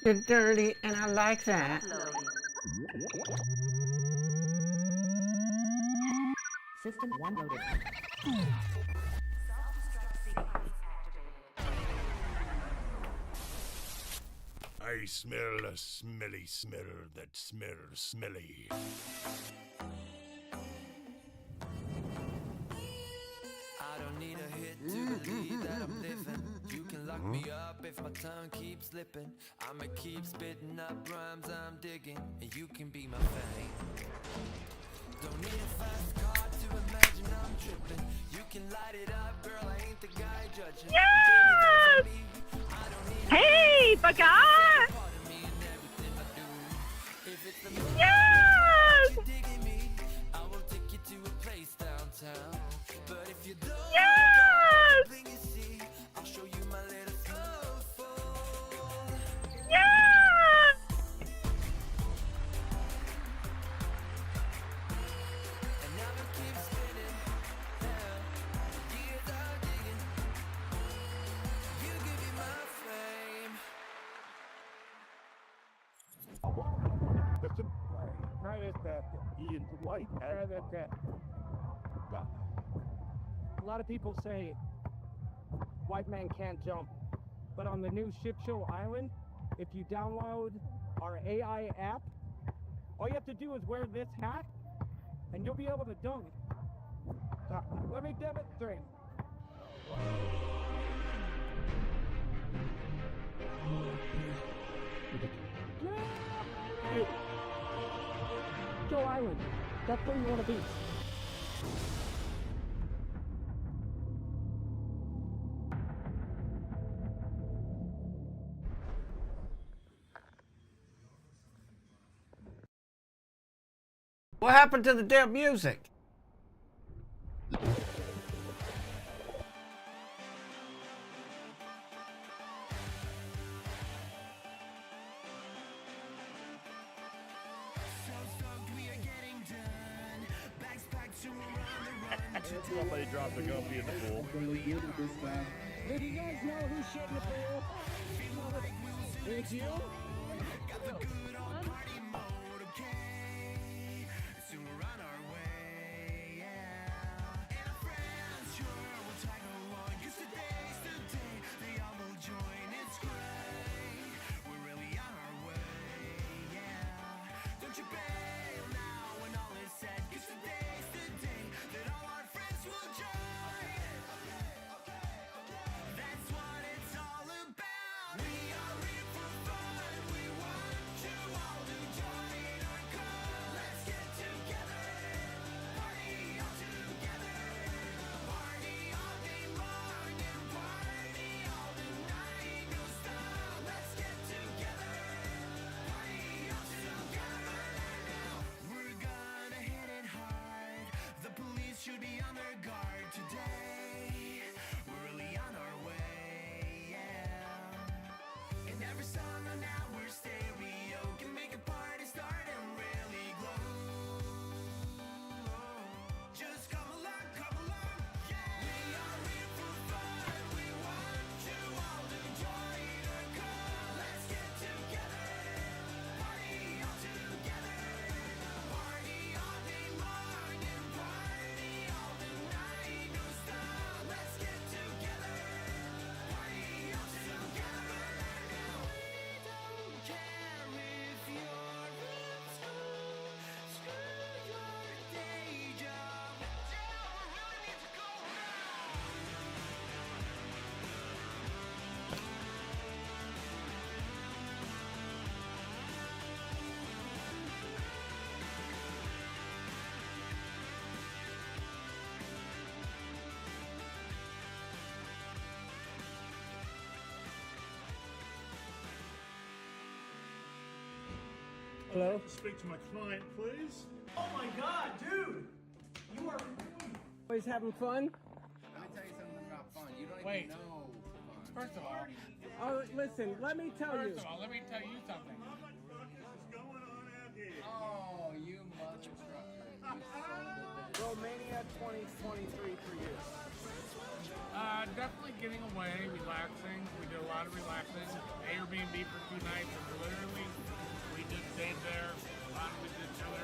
You're dirty, and I like that. System 1 loaded. I smell a smelly smell that smells smelly. I don't need a hit to believe that I'm living. You can lock me up if my tongue keeps slipping. I'ma keep spitting up rhymes I'm digging, and you can be my fame. Don't need a fast car to imagine I'm tripping. You can light it up, girl, I ain't the guy judging. Yes! Hey, Bagat! Yes! I will take you to a place downtown. But if you don't Yes! think you see, I'll show you my little snowfall. Yes! And now it keeps spinning. Years are digging. You give me my fame. Listen, try this Ian's white. Try that. A lot of people say white man can't jump, but on the new Ship Show Island, if you download our AI app, all you have to do is wear this hat, and you'll be able to dunk. Let me demonstrate. Joe Island, that's where you want to be. What happened to the damn music? Somebody dropped a guppy in the pool. Did you guys know who's shit in the pool? It's you? Should be on their guard today. We're really on our way, yeah. And every song on our stereo can make a party start and really glow. Just come along, yeah. We are here for fun. We want you all to join our call. Let's get together, party all together, party all day long and party all the night, no stop. Let's get together, party all together. We don't care if you're in school, screw your day job. Yeah, we really need to go now. Hello? Speak to my client, please. Oh my god, dude! You are... Always having fun? Let me tell you something about fun. You don't Wait. even know fun. First of all, Oh, listen, let me tell you. let me tell you something. Oh, you mother trucker. You son of a bitch. Bromania 2023 for you. Definitely getting away, relaxing. We did a lot of relaxing. Airbnb for 2 nights, and literally, we just stayed there, bonded with each other.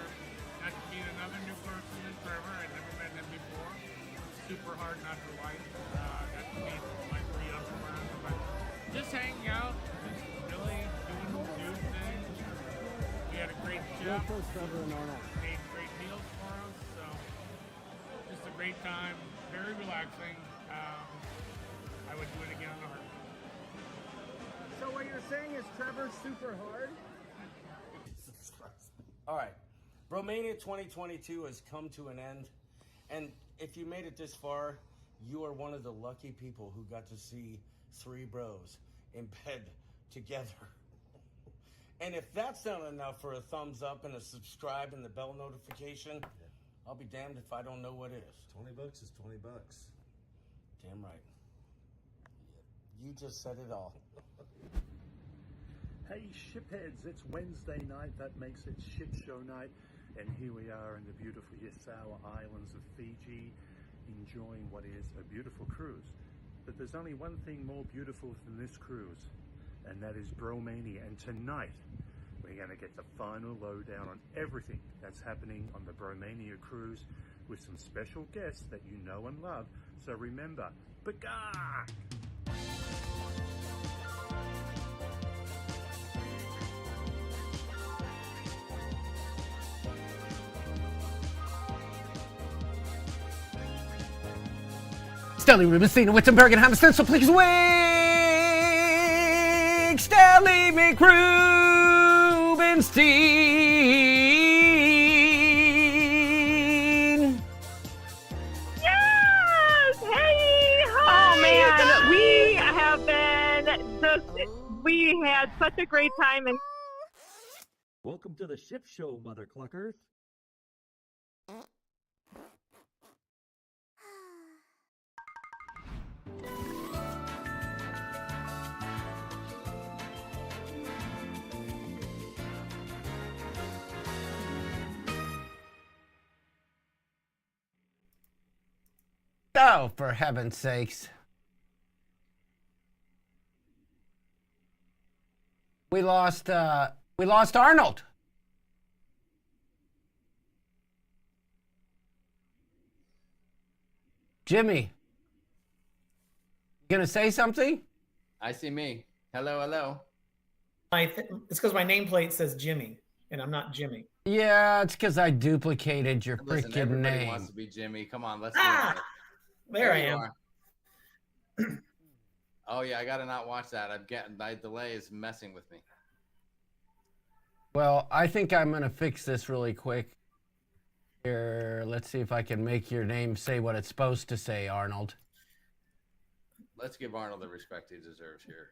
Got to meet another new person in Trevor. I'd never met him before. Super hard not to like. Got to meet like 3 other friends, but just hanging out, just really doing dude things. We had a great chef. Made great meals for us, so just a great time. Very relaxing. I would do it again in a heartbeat. So what you're saying is Trevor's super hard? All right. Bromania 2022 has come to an end. And if you made it this far, you are one of the lucky people who got to see 3 bros in bed together. And if that's not enough for a thumbs up and a subscribe and the bell notification, I'll be damned if I don't know what is. $20 is $20. Damn right. You just said it all. Hey, shipheads, it's Wednesday night. That makes it ship show night. And here we are in the beautiful Yasawa Islands of Fiji, enjoying what is a beautiful cruise. But there's only one thing more beautiful than this cruise, and that is Bromania. And tonight, we're going to get the final lowdown on everything that's happening on the Bromania cruise with some special guests that you know and love. So remember, Baga! Stanley Rubenstein, Wittenberg, and Hammerstein, so please wake Stanley McRubenstein. Yes! Hey! Oh man, we had such a great time, and Welcome to the ship show, mother cluckers. Oh, for heaven's sakes. We lost Arnold. Jimmy, you gonna say something? I see me. Hello, hello. It's because my nameplate says Jimmy, and I'm not Jimmy. Yeah, it's because I duplicated your Listen, freaking everybody name. wants to be Jimmy. Come on, let's Ah! do it. There I you am. are. Oh yeah, I gotta not watch that. My delay is messing with me. Well, I think I'm gonna fix this really quick. Here, let's see if I can make your name say what it's supposed to say, Arnold. Let's give Arnold the respect he deserves here.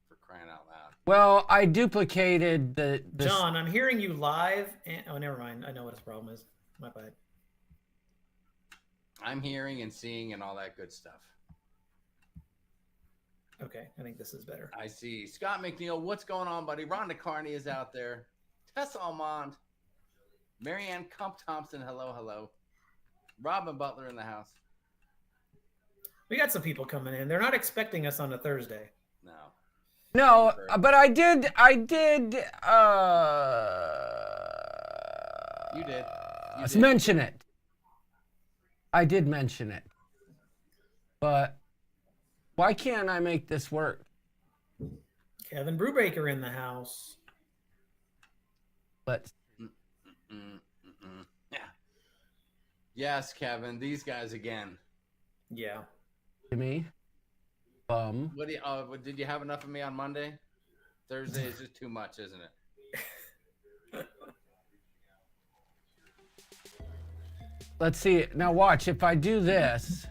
For crying out loud. Well, I duplicated the John, I'm hearing you live. And, oh, never mind. I know what his problem is. My bad. I'm hearing and seeing and all that good stuff. Okay, I think this is better. I see. Scott McNeil, what's going on, buddy? Rhonda Carney is out there. Tess Almond. Marianne Kump Thompson, hello, hello. Robin Butler in the house. We got some people coming in. They're not expecting us on a Thursday. No. No, but I did. You did. Let's mention it. I did mention it. But why can't I make this work? Kevin Brubaker in the house. Let's. Yeah. Yes, Kevin. These guys again. Yeah. Jimmy. What do you? Did you have enough of me on Monday? Thursday is just too much, isn't it? Let's see. Now watch. If I do this.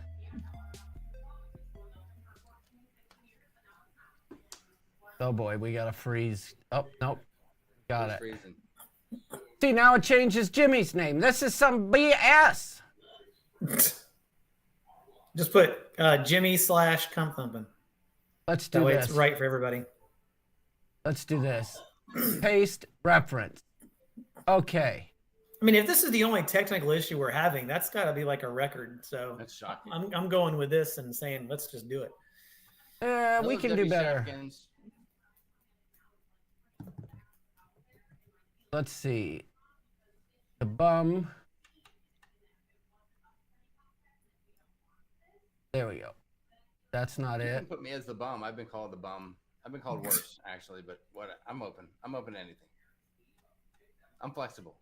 Oh boy, we gotta freeze. Oh nope. Got it. Freezing. See, now it changes Jimmy's name. This is some BS. Just put Jimmy / Cum Thumpin'. Let's do That way this. it's right for everybody. Let's do this. Paste reference. Okay. I mean, if this is the only technical issue we're having, that's got to be like a record. So That's shocking. I'm going with this and saying let's just do it. We Hello, can do Debbie better. Shopkins. Let's see. The bum. There we go. That's not You it. can put me as the bum. I've been called the bum. I've been called worse, actually, but what? I'm open. I'm open to anything. I'm flexible.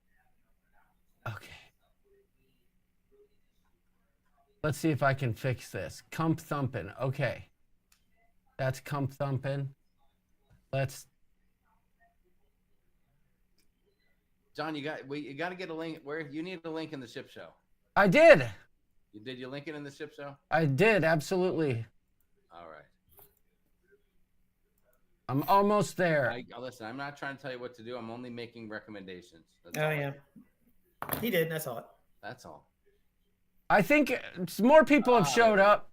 Okay. Let's see if I can fix this. Cump thumping. Okay. That's cump thumping. Let's. John, you got to get a link. Where you need a link in the ship show. I did. Did you link it in the ship show? I did. Absolutely. All right. I'm almost there. Listen, I'm not trying to tell you what to do. I'm only making recommendations. That's Oh all. yeah, he did. I saw it. That's all. I think more people have showed up,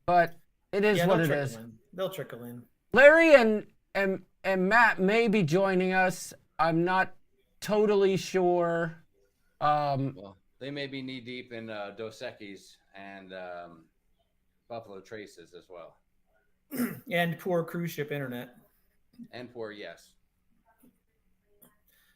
but it is what it is. They'll trickle in. Larry and Matt may be joining us. I'm not totally sure. Well, they may be knee deep in Dos Equis and Buffalo Traces as well. And poor cruise ship internet. And for yes.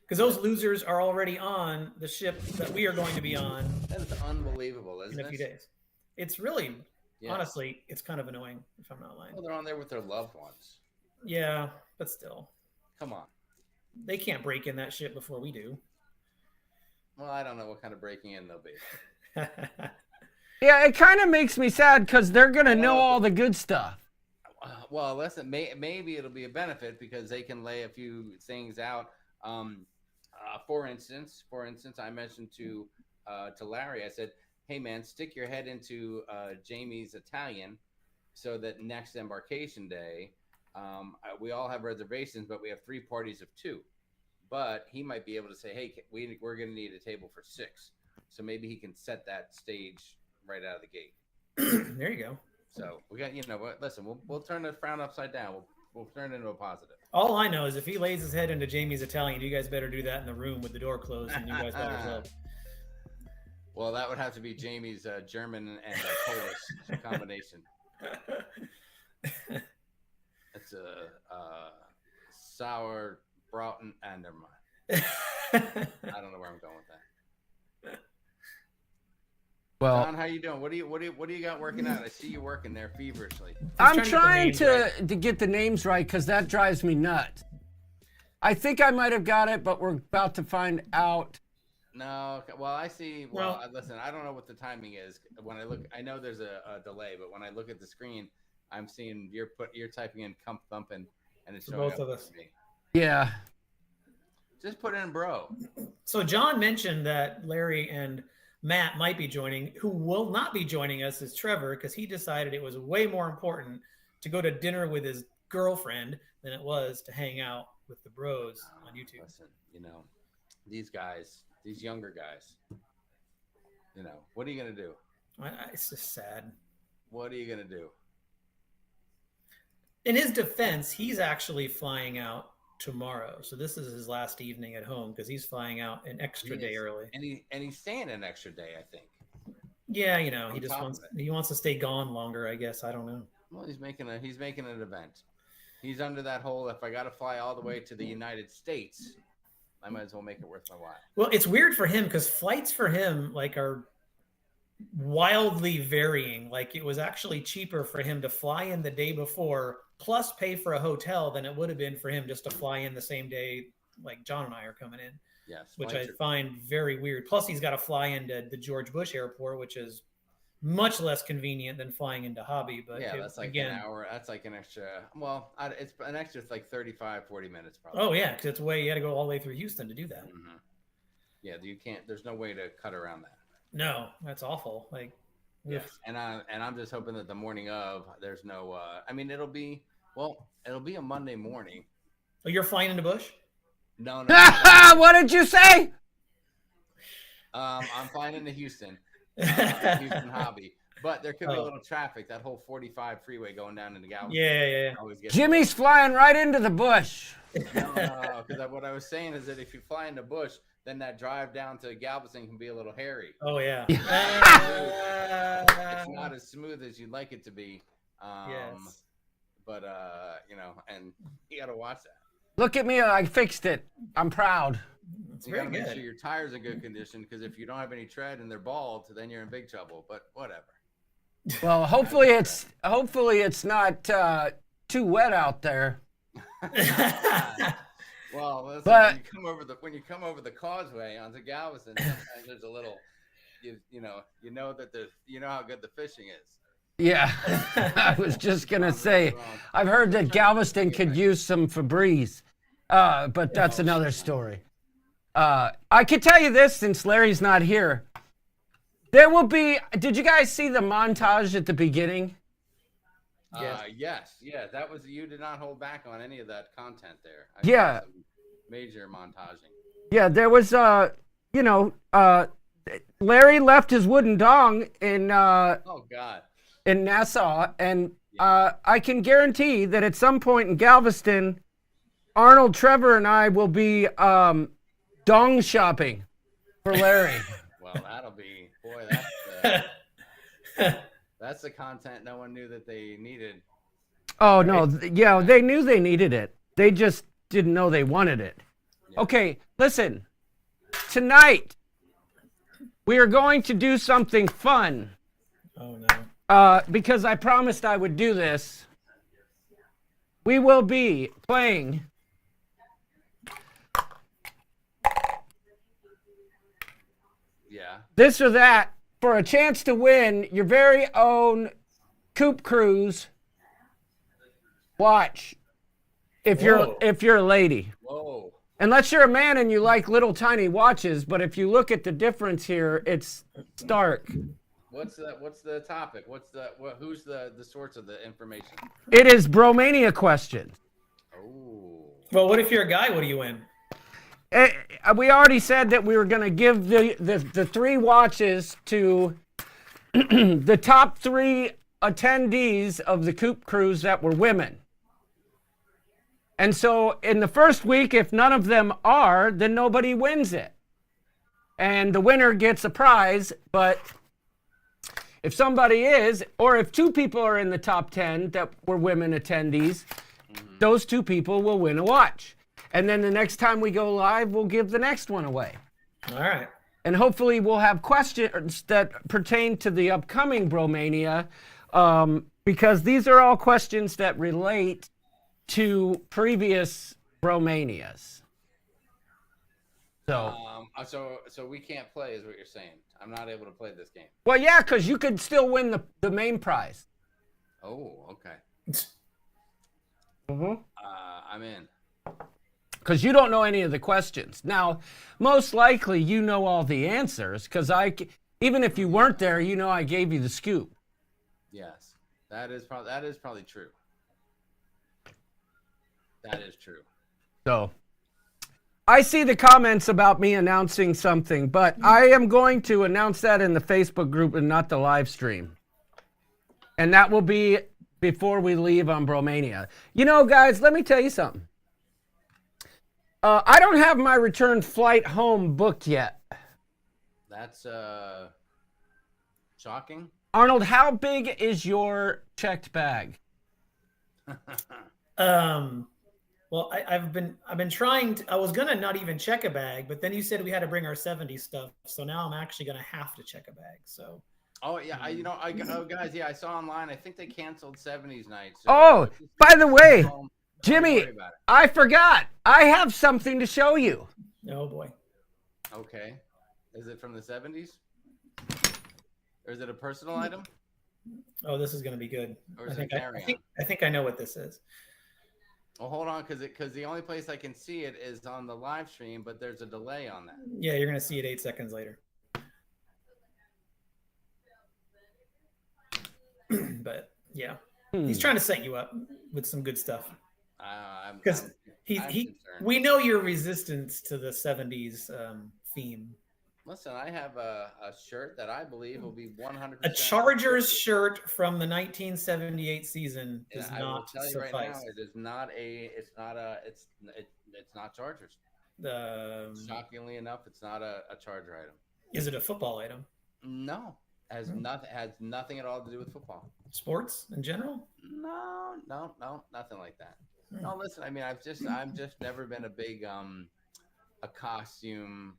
Because those losers are already on the ship that we are going to be on. That is unbelievable, isn't it? In a few days. It's really, Yeah. honestly, it's kind of annoying, if I'm not lying. Well, they're on there with their loved ones. Yeah, but still. Come on. They can't break in that ship before we do. Well, I don't know what kind of breaking in they'll be. Yeah, it kind of makes me sad because they're going to know all the good stuff. Well, listen, maybe it'll be a benefit because they can lay a few things out. For instance, I mentioned to Larry, I said, "Hey man, stick your head into Jamie's Italian, so that next embarkation day, we all have reservations, but we have 3 parties of 2. But he might be able to say, hey, we're going to need a table for 6, so maybe he can set that stage right out of the gate." There you go. So we got, listen, we'll turn the frown upside down. We'll turn it into a positive. All I know is if he lays his head into Jamie's Italian, you guys better do that in the room with the door closed, and you guys better help. Well, that would have to be Jamie's German and Polish combination. It's a sour Broughton and never mind. I don't know where I'm going with that. Well, John, how you doing? What do you got working out? I see you working there feverishly. I'm trying to get the names right because that drives me nuts. I think I might have got it, but we're about to find out. No, well, I see. Well, listen, I don't know what the timing is. When I look, I know there's a delay, but when I look at the screen, I'm seeing you're typing in "cump thumping" and it's For showing both up of us. for me. Yeah. Just put in bro. So John mentioned that Larry and Matt might be joining. Who will not be joining us is Trevor, because he decided it was way more important to go to dinner with his girlfriend than it was to hang out with the bros on YouTube. Listen, these guys, these younger guys, what are you going to do? It's just sad. What are you going to do? In his defense, he's actually flying out tomorrow. So this is his last evening at home because he's flying out an extra day early. And he's staying an extra day, I think. Yeah, he just wants to stay gone longer, I guess. I don't know. Well, he's making an event. He's under that whole, if I got to fly all the way to the United States, I might as well make it worth my while. Well, it's weird for him because flights for him are wildly varying. Like, it was actually cheaper for him to fly in the day before plus pay for a hotel than it would have been for him just to fly in the same day like John and I are coming in. Yes, which I find very weird. Plus he's got to fly into the George Bush Airport, which is much less convenient than flying into Hobby. But yeah, that's like an hour. That's like an extra. Well, it's an extra. It's like 35-40 minutes probably. Oh yeah, because you got to go all the way through Houston to do that. Mm-hmm. Yeah, you can't. There's no way to cut around that. No, that's awful. Like, yes, and I'm just hoping that the morning of there's no. I mean, it'll be a Monday morning. Oh, you're flying into Bush? No. What did you say? I'm flying into Houston, Houston Hobby. But there could be a little traffic. That whole 45 freeway going down into Galveston. Yeah. Always gets Jimmy's flying right into the bush. No, because what I was saying is that if you fly in the bush, then that drive down to Galveston can be a little hairy. Oh yeah. It's not as smooth as you'd like it to be. Yes. But and you got to watch that. Look at me, I fixed it. I'm proud. It's You got very to make good. sure your tires are in good condition, because if you don't have any tread and they're bald, then you're in big trouble. But whatever. Well, hopefully it's not too wet out there. Well, listen, But- when you come over the causeway onto Galveston, sometimes there's a little, you know how good the fishing is. Yeah, I was just gonna say, I've heard that Galveston could use some Febreze, but that's another story. I could tell you this, since Larry's not here. There will be. Did you guys see the montage at the beginning? Yes. That was, you did not hold back on any of that content there. Yeah. Some major montaging. Yeah, there was. Larry left his wooden dong in Oh God. in Nassau, and I can guarantee that at some point in Galveston, Arnold, Trevor, and I will be dong shopping for Larry. Well, that'll be, boy, that's the content no one knew that they needed. Oh, no. Yeah, they knew they needed it. They just didn't know they wanted it. Yeah. Okay, listen. Tonight, we are going to do something fun. Oh no. Because I promised I would do this. We will be playing Yeah. this or that for a chance to win your very own Coop Cruise watch. If Whoa. you're a lady. Whoa. Unless you're a man and you like little tiny watches, but if you look at the difference here, it's stark. What's the topic? Who's the source of the information? It is Bromania questions. Oh. Well, what if you're a guy? What do you win? We already said that we were going to give the three watches to the top three attendees of the Coop Cruise that were women. And so in the first week, if none of them are, then nobody wins it. And the winner gets a prize, but if somebody is, or if two people are in the top 10 that were women attendees, those two people will win a watch. And then the next time we go live, we'll give the next one away. All right. And hopefully we'll have questions that pertain to the upcoming Bromania, because these are all questions that relate to previous Bromanias. So, So we can't play, is what you're saying. I'm not able to play this game. well, yeah, because you could still win the main prize. Oh, okay. Mm-hmm. I'm in. Because you don't know any of the questions. Now, most likely you know all the answers, because even if you weren't there, you know I gave you the scoop. Yes, that is probably true. That is true. So, I see the comments about me announcing something, but I am going to announce that in the Facebook group and not the live stream. And that will be before we leave on Bromania. You know, guys, let me tell you something. I don't have my return flight home booked yet. That's shocking. Arnold, how big is your checked bag? Well, I've been trying to. I was gonna not even check a bag, but then you said we had to bring our 70s stuff, so now I'm actually gonna have to check a bag. So. Oh yeah, guys, yeah, I saw online. I think they canceled 70s night. So Oh, by the way, Don't Jimmy, worry about it. I forgot. I have something to show you. Oh boy. Okay, is it from the 70s, or is it a personal item, Oh, this is gonna be good. or is it carry-on? I think I know what this is. Well, hold on, because the only place I can see it is on the live stream, but there's a delay on that. Yeah, you're gonna see it 8 seconds later. But yeah, he's trying to set you up with some good stuff. Because I'm concerned. we know your resistance to the 70s theme. Listen, I have a shirt that I believe will be 100%. A Chargers shirt from the 1978 season does I will not tell you right now, suffice. it is not a. It's not Chargers. Shockingly enough, it's not a Charger item. Is it a football item? No, has nothing at all to do with football. Sports in general? No, nothing like that. No, listen. I mean, I've just never been a big a costume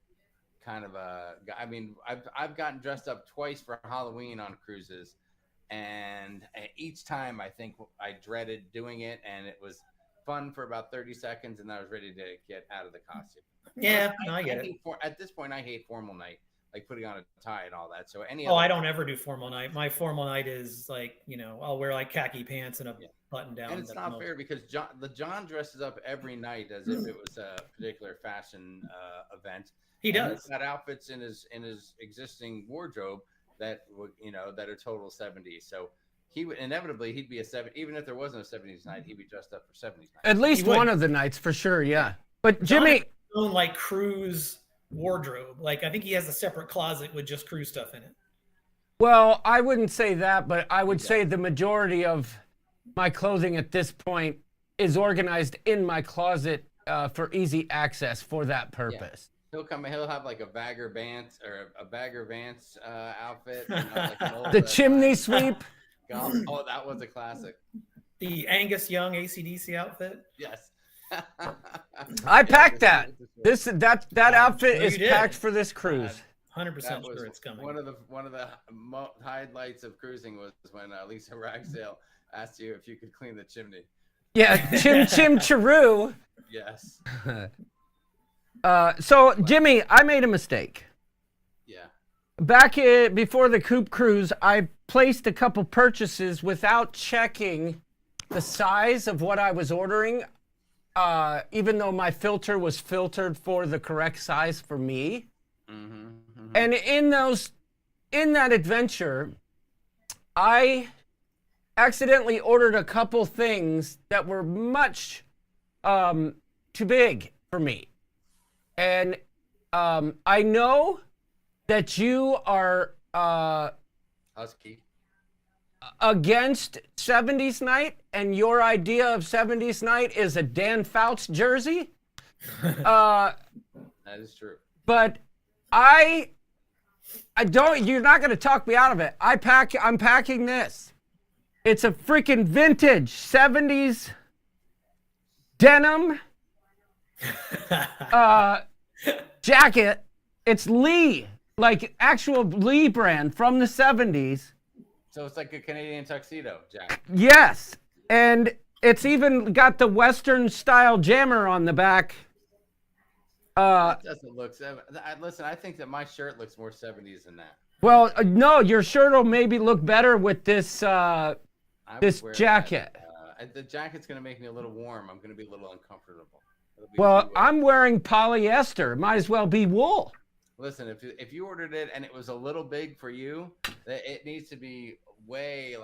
kind of a guy. I mean, I've gotten dressed up twice for Halloween on cruises, and each time I think I dreaded doing it, and it was fun for about 30 seconds, and I was ready to get out of the costume. Yeah, I get it. At this point, I hate formal night, like putting on a tie and all that. So I don't ever do formal night. My formal night is like, I'll wear like khaki pants and a button down. And it's not fair because John dresses up every night as if it was a particular fashion event. He does. He's got outfits in his existing wardrobe that that are total 70s. So he would inevitably he'd be a 70s, even if there wasn't a 70s night, he'd be dressed up for 70s night. At least one of the nights for sure, yeah. But Jimmy, own like cruise wardrobe. Like I think he has a separate closet with just cruise stuff in it. well, I wouldn't say that, but I would say the majority of my clothing at this point is organized in my closet for easy access for that purpose. He'll have like a Bagger Vance outfit. Like an old, The chimney sweep. Oh, that was a classic. The Angus Young AC/DC outfit. Yes. I packed that. That outfit is packed for this cruise. 100% sure it's coming. One of the highlights of cruising was when Lisa Ragsdale asked you if you could clean the chimney. Yeah, chim chiroo. Yes. So Jimmy, I made a mistake. Yeah. Before the Coop cruise, I placed a couple purchases without checking the size of what I was ordering, even though my filter was filtered for the correct size for me. And in that adventure, I accidentally ordered a couple things that were much too big for me. And I know that you are Husky against 70s night, and your idea of 70s night is a Dan Fouts jersey. That is true. But I don't. You're not going to talk me out of it. I'm packing this. It's a freaking vintage 70s denim jacket. It's Lee, like actual Lee brand from the 70s. So it's like a Canadian tuxedo, Jack. Yes, and it's even got the Western style jammer on the back. That doesn't look 70s. Listen, I think that my shirt looks more 70s than that. Well, no, your shirt will maybe look better with this this jacket. The jacket's going to make me a little warm. I'm going to be a little uncomfortable. Well, I'm wearing polyester. Might as well be wool. Listen, if you ordered it and it was a little big for you, it needs to be way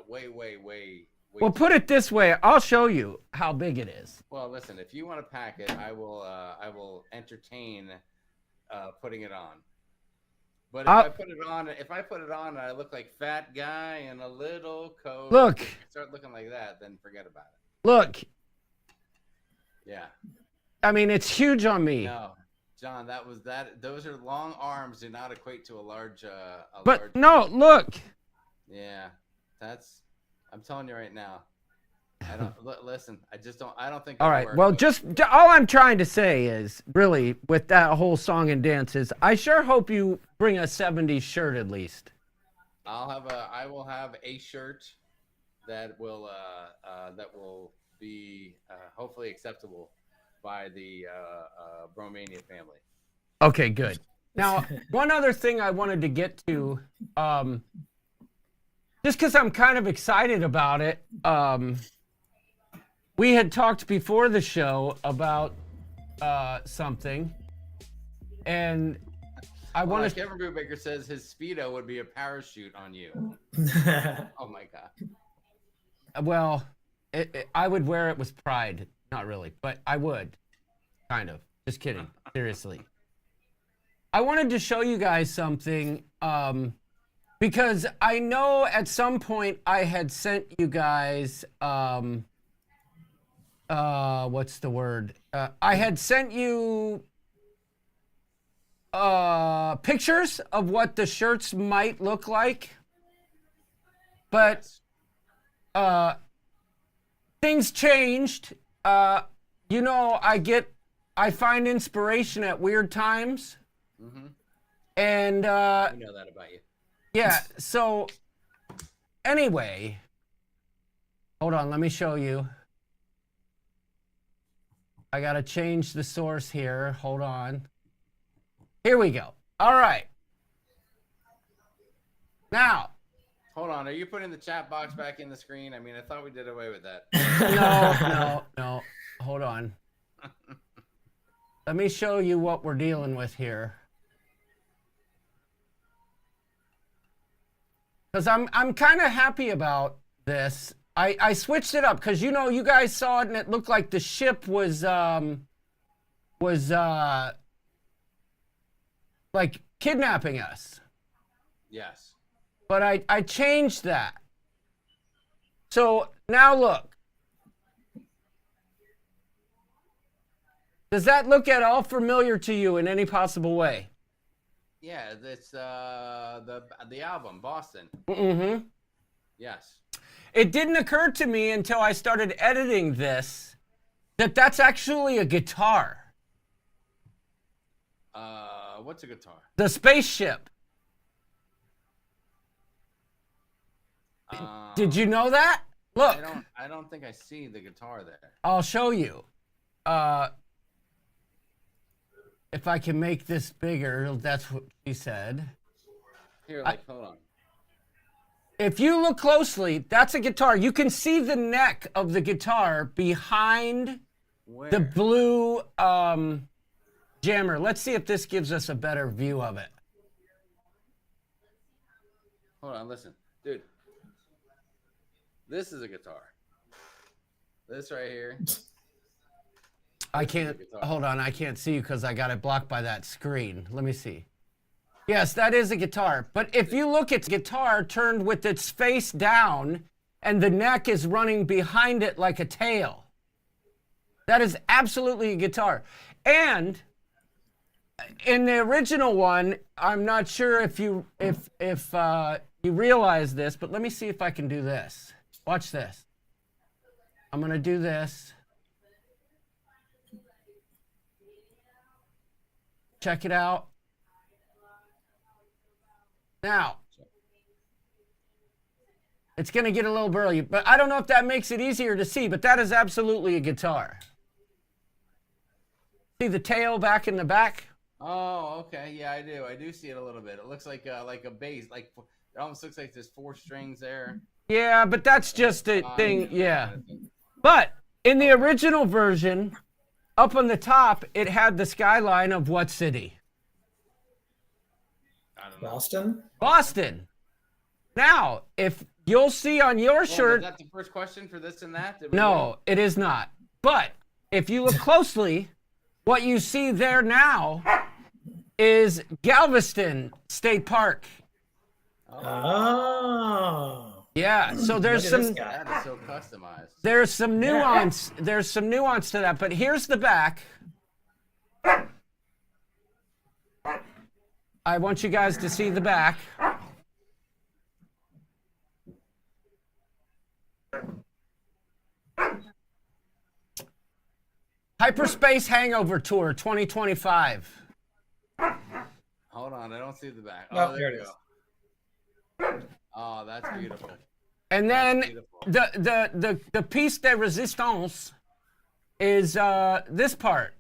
way. Well, put it this way. I'll show you how big it is. Well, listen, if you want to pack it, I will entertain putting it on. But if I put it on and I look like fat guy in a little coat, start looking like that, then forget about it. Look. Yeah. I mean, it's huge on me. No, John, those are long arms, do not equate to a large. No, look. Yeah, I'm telling you right now. I don't listen. I don't think. All right. Well, all I'm trying to say is really with that whole song and dance is I sure hope you bring a 70s shirt at least. I will have a shirt that will be hopefully acceptable by the Bromania family. Okay, good. Now, one other thing I wanted to get to, just because I'm kind of excited about it. We had talked before the show about something, and I want to. Kevin Brubaker says his Speedo would be a parachute on you. Oh my God. Well, I would wear it with pride. Not really, but I would. Kind of. Just kidding. Seriously. I wanted to show you guys something because I know at some point I had sent you guys what's the word? I had sent you pictures of what the shirts might look like, but things changed. You know, I find inspiration at weird times. Mm-hmm. And I know that about you. yeah, so anyway, hold on, let me show you. I gotta change the source here. Hold on. Here we go. All right. Now. Hold on. Are you putting the chat box back in the screen? I mean, I thought we did away with that. No. Hold on. Let me show you what we're dealing with here. Because I'm kind of happy about this. I switched it up because, you know, you guys saw it and it looked like the ship was like kidnapping us. Yes. But I changed that. So now look. Does that look at all familiar to you in any possible way? Yeah, it's the album Boston. Mm-hmm. Yes. It didn't occur to me until I started editing this that that's actually a guitar. What's a guitar? The spaceship. Did you know that? Look. I don't think I see the guitar there. I'll show you. If I can make this bigger, that's what she said. Here, hold on. If you look closely, that's a guitar. You can see the neck of the guitar behind the blue jammer. Let's see if this gives us a better view of it. Hold on, listen. Dude. This is a guitar. This right here. I can't, hold on, I can't see you because I got it blocked by that screen. Let me see. Yes, that is a guitar. But if you look, it's a guitar turned with its face down and the neck is running behind it like a tail. That is absolutely a guitar. And in the original one, I'm not sure if you realize this, but let me see if I can do this. Watch this. I'm going to do this. Check it out. Now, it's going to get a little burly, but I don't know if that makes it easier to see, but that is absolutely a guitar. See the tail back in the back? Oh, okay. Yeah, I do. I do see it a little bit. It looks like a bass. Like it almost looks like there's 4 strings there. Yeah, but that's just a thing. Yeah. But in the original version, up on the top, it had the skyline of what city? I don't know. Boston? Boston. Now, if you'll see on your shirt... Is that the first question for this and that? No, it is not. But if you look closely, what you see there now is Galveston State Park. Oh. Yeah, so there's some... That is so customized. There's some nuance. There's some nuance to that. But here's the back. I want you guys to see the back. Hyperspace Hangover Tour 2025. Hold on, I don't see the back. Oh, there it is. Oh, that's beautiful. And then the piece de resistance is this part.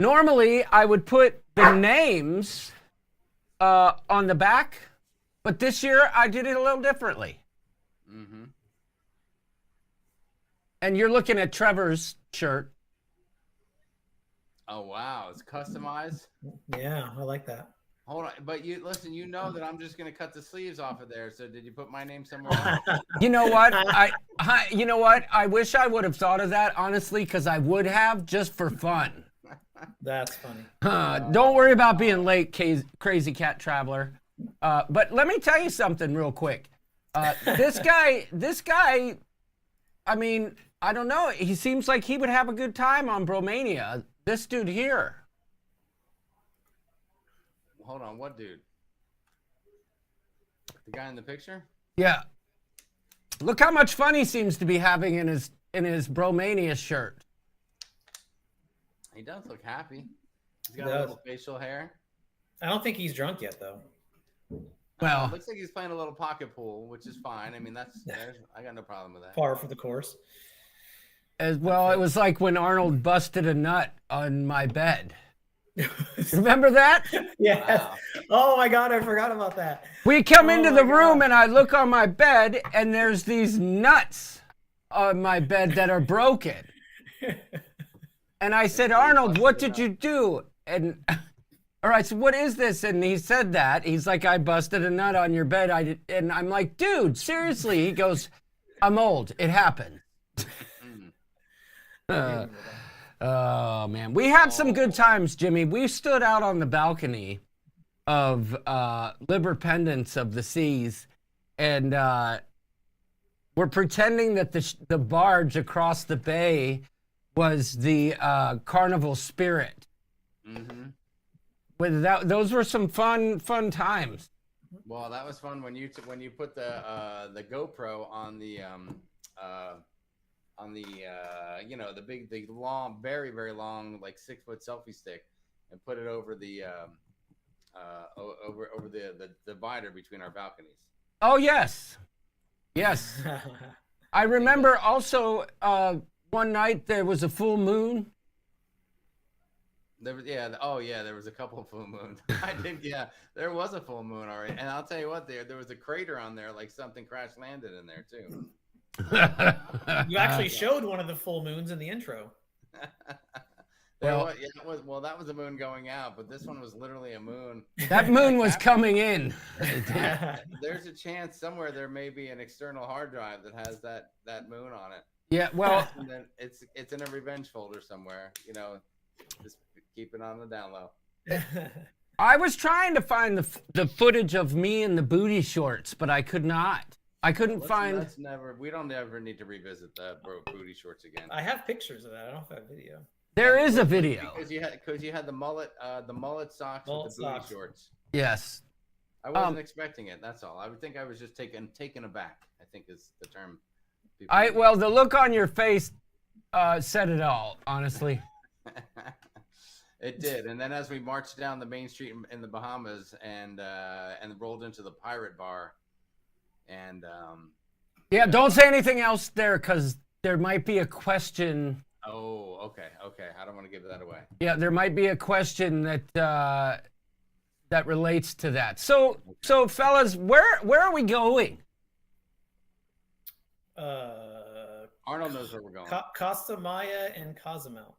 Normally, I would put the names on the back, but this year I did it a little differently. Mm-hmm. And you're looking at Trevor's shirt. Oh, wow. It's customized? Yeah, I like that. Hold on. But you listen, you know that I'm just going to cut the sleeves off of there. So did you put my name somewhere else? You know what? You know what? I wish I would have thought of that, honestly, because I would have just for fun. That's funny. Don't worry about being late, Crazy Cat Traveler. But let me tell you something real quick. This guy, I mean, I don't know. He seems like he would have a good time on Bromania. This dude here. Hold on, what dude? The guy in the picture? Yeah. Look how much fun he seems to be having in his Bromania shirt. He does look happy. He's got a little facial hair. I don't think he's drunk yet, though. Well, looks like he's playing a little pocket pool, which is fine. I mean, I got no problem with that. Par for the course. As well, it was like when Arnold busted a nut on my bed. Remember that? Yes. Wow. Oh my God, I forgot about that. We come into the room and I look on my bed and there's these nuts on my bed that are broken. And I said, Arnold, what did you do? And or I said, what is this? And he said that. He's like, I busted a nut on your bed. And I'm like, dude, seriously? He goes, I'm old. It happened. Oh, man. We had some good times, Jimmy. We stood out on the balcony of Liber Pendants of the Seas, and we're pretending that the barge across the bay was the Carnival Spirit. Mm-hmm. Those were some fun times. Well, that was fun when you put the GoPro on the the long, very, very long, like 6-foot selfie stick, and put it over the over the divider between our balconies. Oh yes. I remember also one night there was a full moon. There was there was a couple of full moons. There was a full moon already, and I'll tell you what, there was a crater on there, like something crash landed in there too. You actually showed one of the full moons in the intro. That was a moon going out, but this one was literally a moon. That moon was coming in. There's a chance somewhere there may be an external hard drive that has that moon on it. Yeah, well, and then it's in a revenge folder somewhere. Just keep it on the down low. I was trying to find the footage of me in the booty shorts, but I could not. I couldn't find. We don't ever need to revisit the booty shorts again. I have pictures of that. I don't have a video. There is a video. Because you had the mullet socks with the booty shorts. Yes. I wasn't expecting it. That's all. I would think I was just taken aback, I think is the term. Well, the look on your face said it all, honestly. It did. And then as we marched down the main street in the Bahamas and rolled into the pirate bar. And don't say anything else there because there might be a question. Oh, okay. I don't want to give that away. Yeah, there might be a question that relates to that. So fellas, where are we going? Arnold knows where we're going. Costa Maya and Cozumel.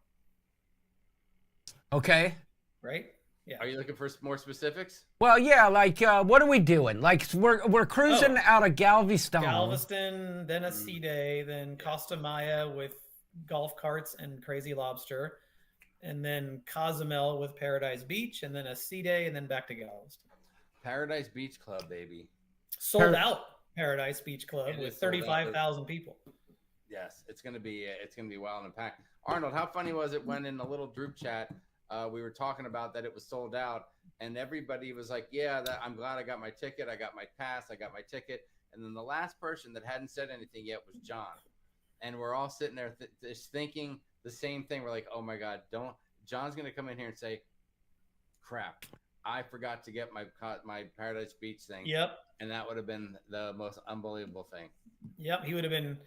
Okay. Right? Yeah. Are you looking for more specifics? Well, yeah, like what are we doing? Like we're cruising out of Galveston. Galveston, then a sea day, then Costa Maya with golf carts and Crazy Lobster, and then Cozumel with Paradise Beach, and then a sea day, and then back to Galveston. Paradise Beach Club, baby. Sold out Paradise Beach Club with 35,000 people. Yes, it's gonna be wild and packed. Arnold, how funny was it when in the little group chat we were talking about that it was sold out, and everybody was like, "Yeah, I'm glad I got my ticket. I got my pass. I got my ticket." And then the last person that hadn't said anything yet was John, and we're all sitting there just thinking the same thing. We're like, "Oh my God, John's gonna come in here and say, crap, I forgot to get my Paradise Beach thing." Yep. And that would have been the most unbelievable thing. Yep, he would have been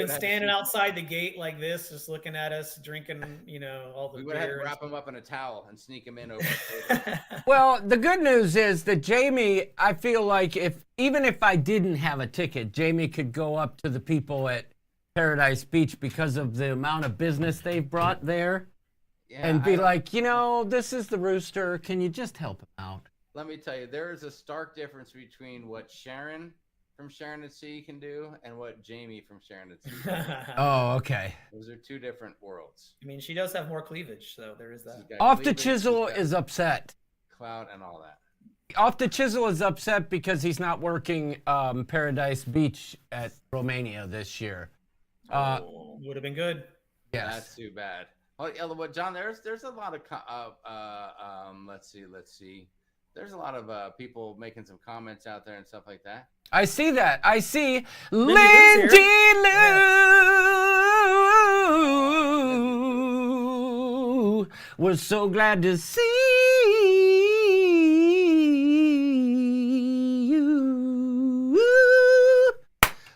standing outside the gate like this, just looking at us, drinking, all the beer. We would have to wrap him up in a towel and sneak him in over. Well, the good news is that Jamie, I feel like even if I didn't have a ticket, Jamie could go up to the people at Paradise Beach because of the amount of business they've brought there, and be like, this is the Rooster. Can you just help him out? Let me tell you, there is a stark difference between what Sharon from Sharon at Sea can do and what Jamie from Sharon at Sea can do. Oh, okay. Those are two different worlds. I mean, she does have more cleavage, so there is that. She's got Off the cleavage, Chisel she's got is upset. clout and all that. Off the Chisel is upset because he's not working Paradise Beach at Bromania this year. Would have been good. Yes. That's too bad. Oh, yeah, well, John, there's a lot of let's see. There's a lot of people making some comments out there and stuff like that. I see that. I see Lindy Lou. We're so glad to see you.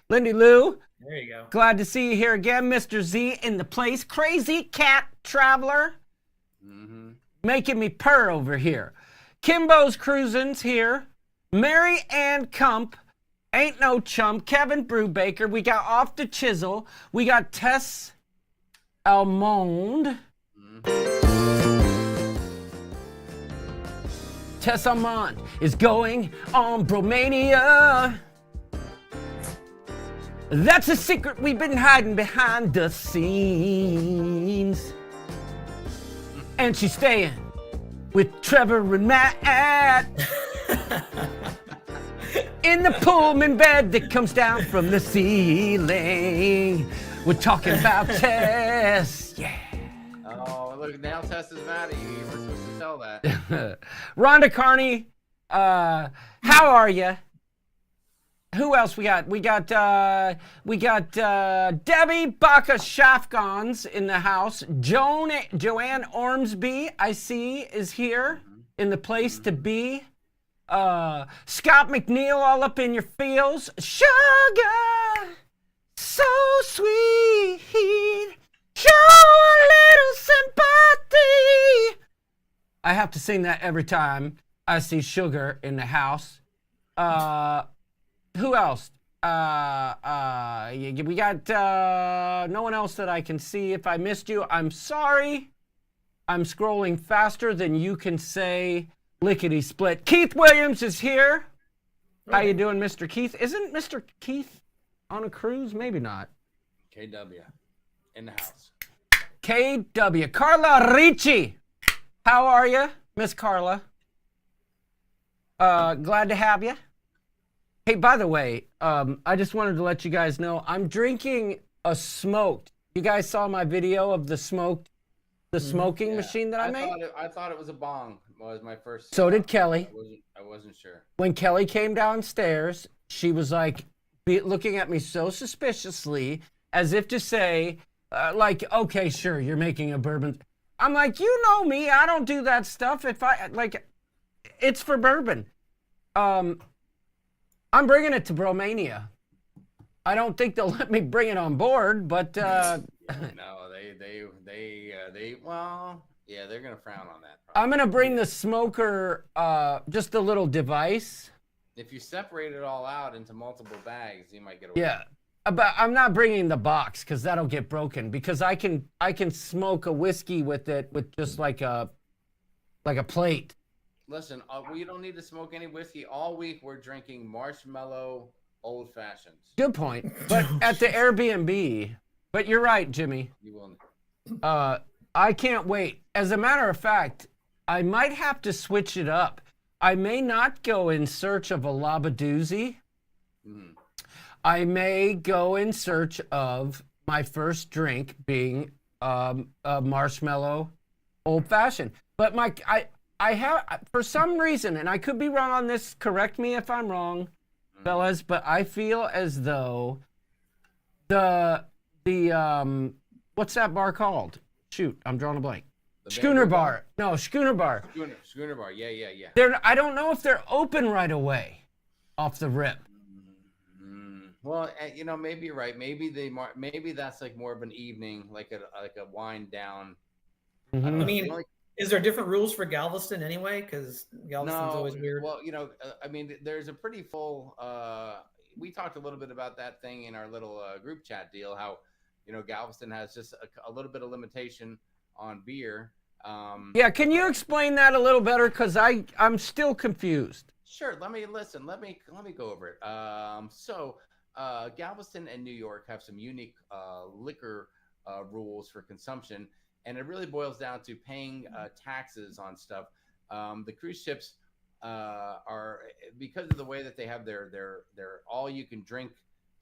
Lindy Lou. There you go. Glad to see you here again, Mr. Z in the place. Crazy Cat Traveler. Making me purr over here. Kimbo's Cruisin's here. Mary Ann Kump. Ain't No Chump. Kevin Brubaker. We got Off the Chisel. We got Tess Almond. Tess Almond is going on Bromania. That's a secret we've been hiding behind the scenes. And she's staying with Trevor and Matt in the Pullman bed that comes down from the ceiling. We're talking about Tess. Yeah. Oh, look, now Tess is mad at you. You were supposed to tell that. Rhonda Carney, how are you? Who else we got? We got Debbie Baca Shafgans in the house. Joanne Ormsby, I see, is here in the place to be. Scott McNeil all up in your feels. Sugar, so sweet. Show a little sympathy. I have to sing that every time I see Sugar in the house. Who else? We got no one else that I can see. If I missed you, I'm sorry. I'm scrolling faster than you can say lickety split. Keith Williams is here. How you doing, Mr. Keith? Isn't Mr. Keith on a cruise? Maybe not. KW in the house. KW. Carla Ricci. How are you, Miss Carla? Glad to have you. Hey, by the way, I just wanted to let you guys know I'm drinking a smoked. You guys saw my video of the smoking machine that I made? I thought it was a bong. Was my first. So did Kelly. I wasn't sure. When Kelly came downstairs, she was like looking at me so suspiciously, as if to say, like, okay, sure, you're making a bourbon. I'm like, you know me, I don't do that stuff. If I like, it's for bourbon. I'm bringing it to Bromania. I don't think they'll let me bring it on board, but No, well, yeah, they're gonna frown on that. Probably. I'm gonna bring the smoker, just a little device. If you separate it all out into multiple bags, you might get away. Yeah, but I'm not bringing the box because that'll get broken. Because I can smoke a whiskey with it with just like a plate. Listen, we don't need to smoke any whiskey all week. We're drinking marshmallow old fashions. Good point. But at the Airbnb. But you're right, Jimmy. You will. I can't wait. As a matter of fact, I might have to switch it up. I may not go in search of a labadoozy. I may go in search of my first drink being a marshmallow old fashioned. But I have, for some reason, and I could be wrong on this, correct me if I'm wrong, fellas, but I feel as though the what's that bar called? Shoot, I'm drawing a blank. Schooner Bar. No, Schooner Bar. Schooner Bar, yeah. I don't know if they're open right away off the rip. Well, maybe you're right. Maybe that's like more of an evening, like a wind down. I mean, is there different rules for Galveston anyway? Because Galveston's always weird. Well, there's a pretty full. We talked a little bit about that thing in our little group chat deal. How Galveston has just a little bit of limitation on beer. Yeah, can you explain that a little better? Because I'm still confused. Sure. Let me go over it. Galveston and New York have some unique liquor rules for consumption, and it really boils down to paying taxes on stuff. The cruise ships are, because of the way that they have their all you can drink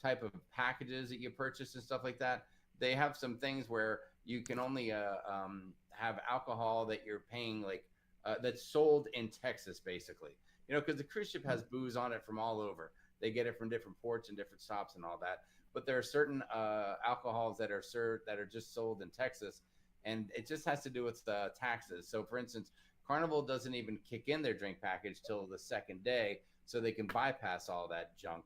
type of packages that you purchase and stuff like that. They have some things where you can only have alcohol that you're paying that's sold in Texas, basically. Because the cruise ship has booze on it from all over. They get it from different ports and different stops and all that. But there are certain alcohols that are served that are just sold in Texas, and it just has to do with the taxes. So, for instance, Carnival doesn't even kick in their drink package till the second day, so they can bypass all that junk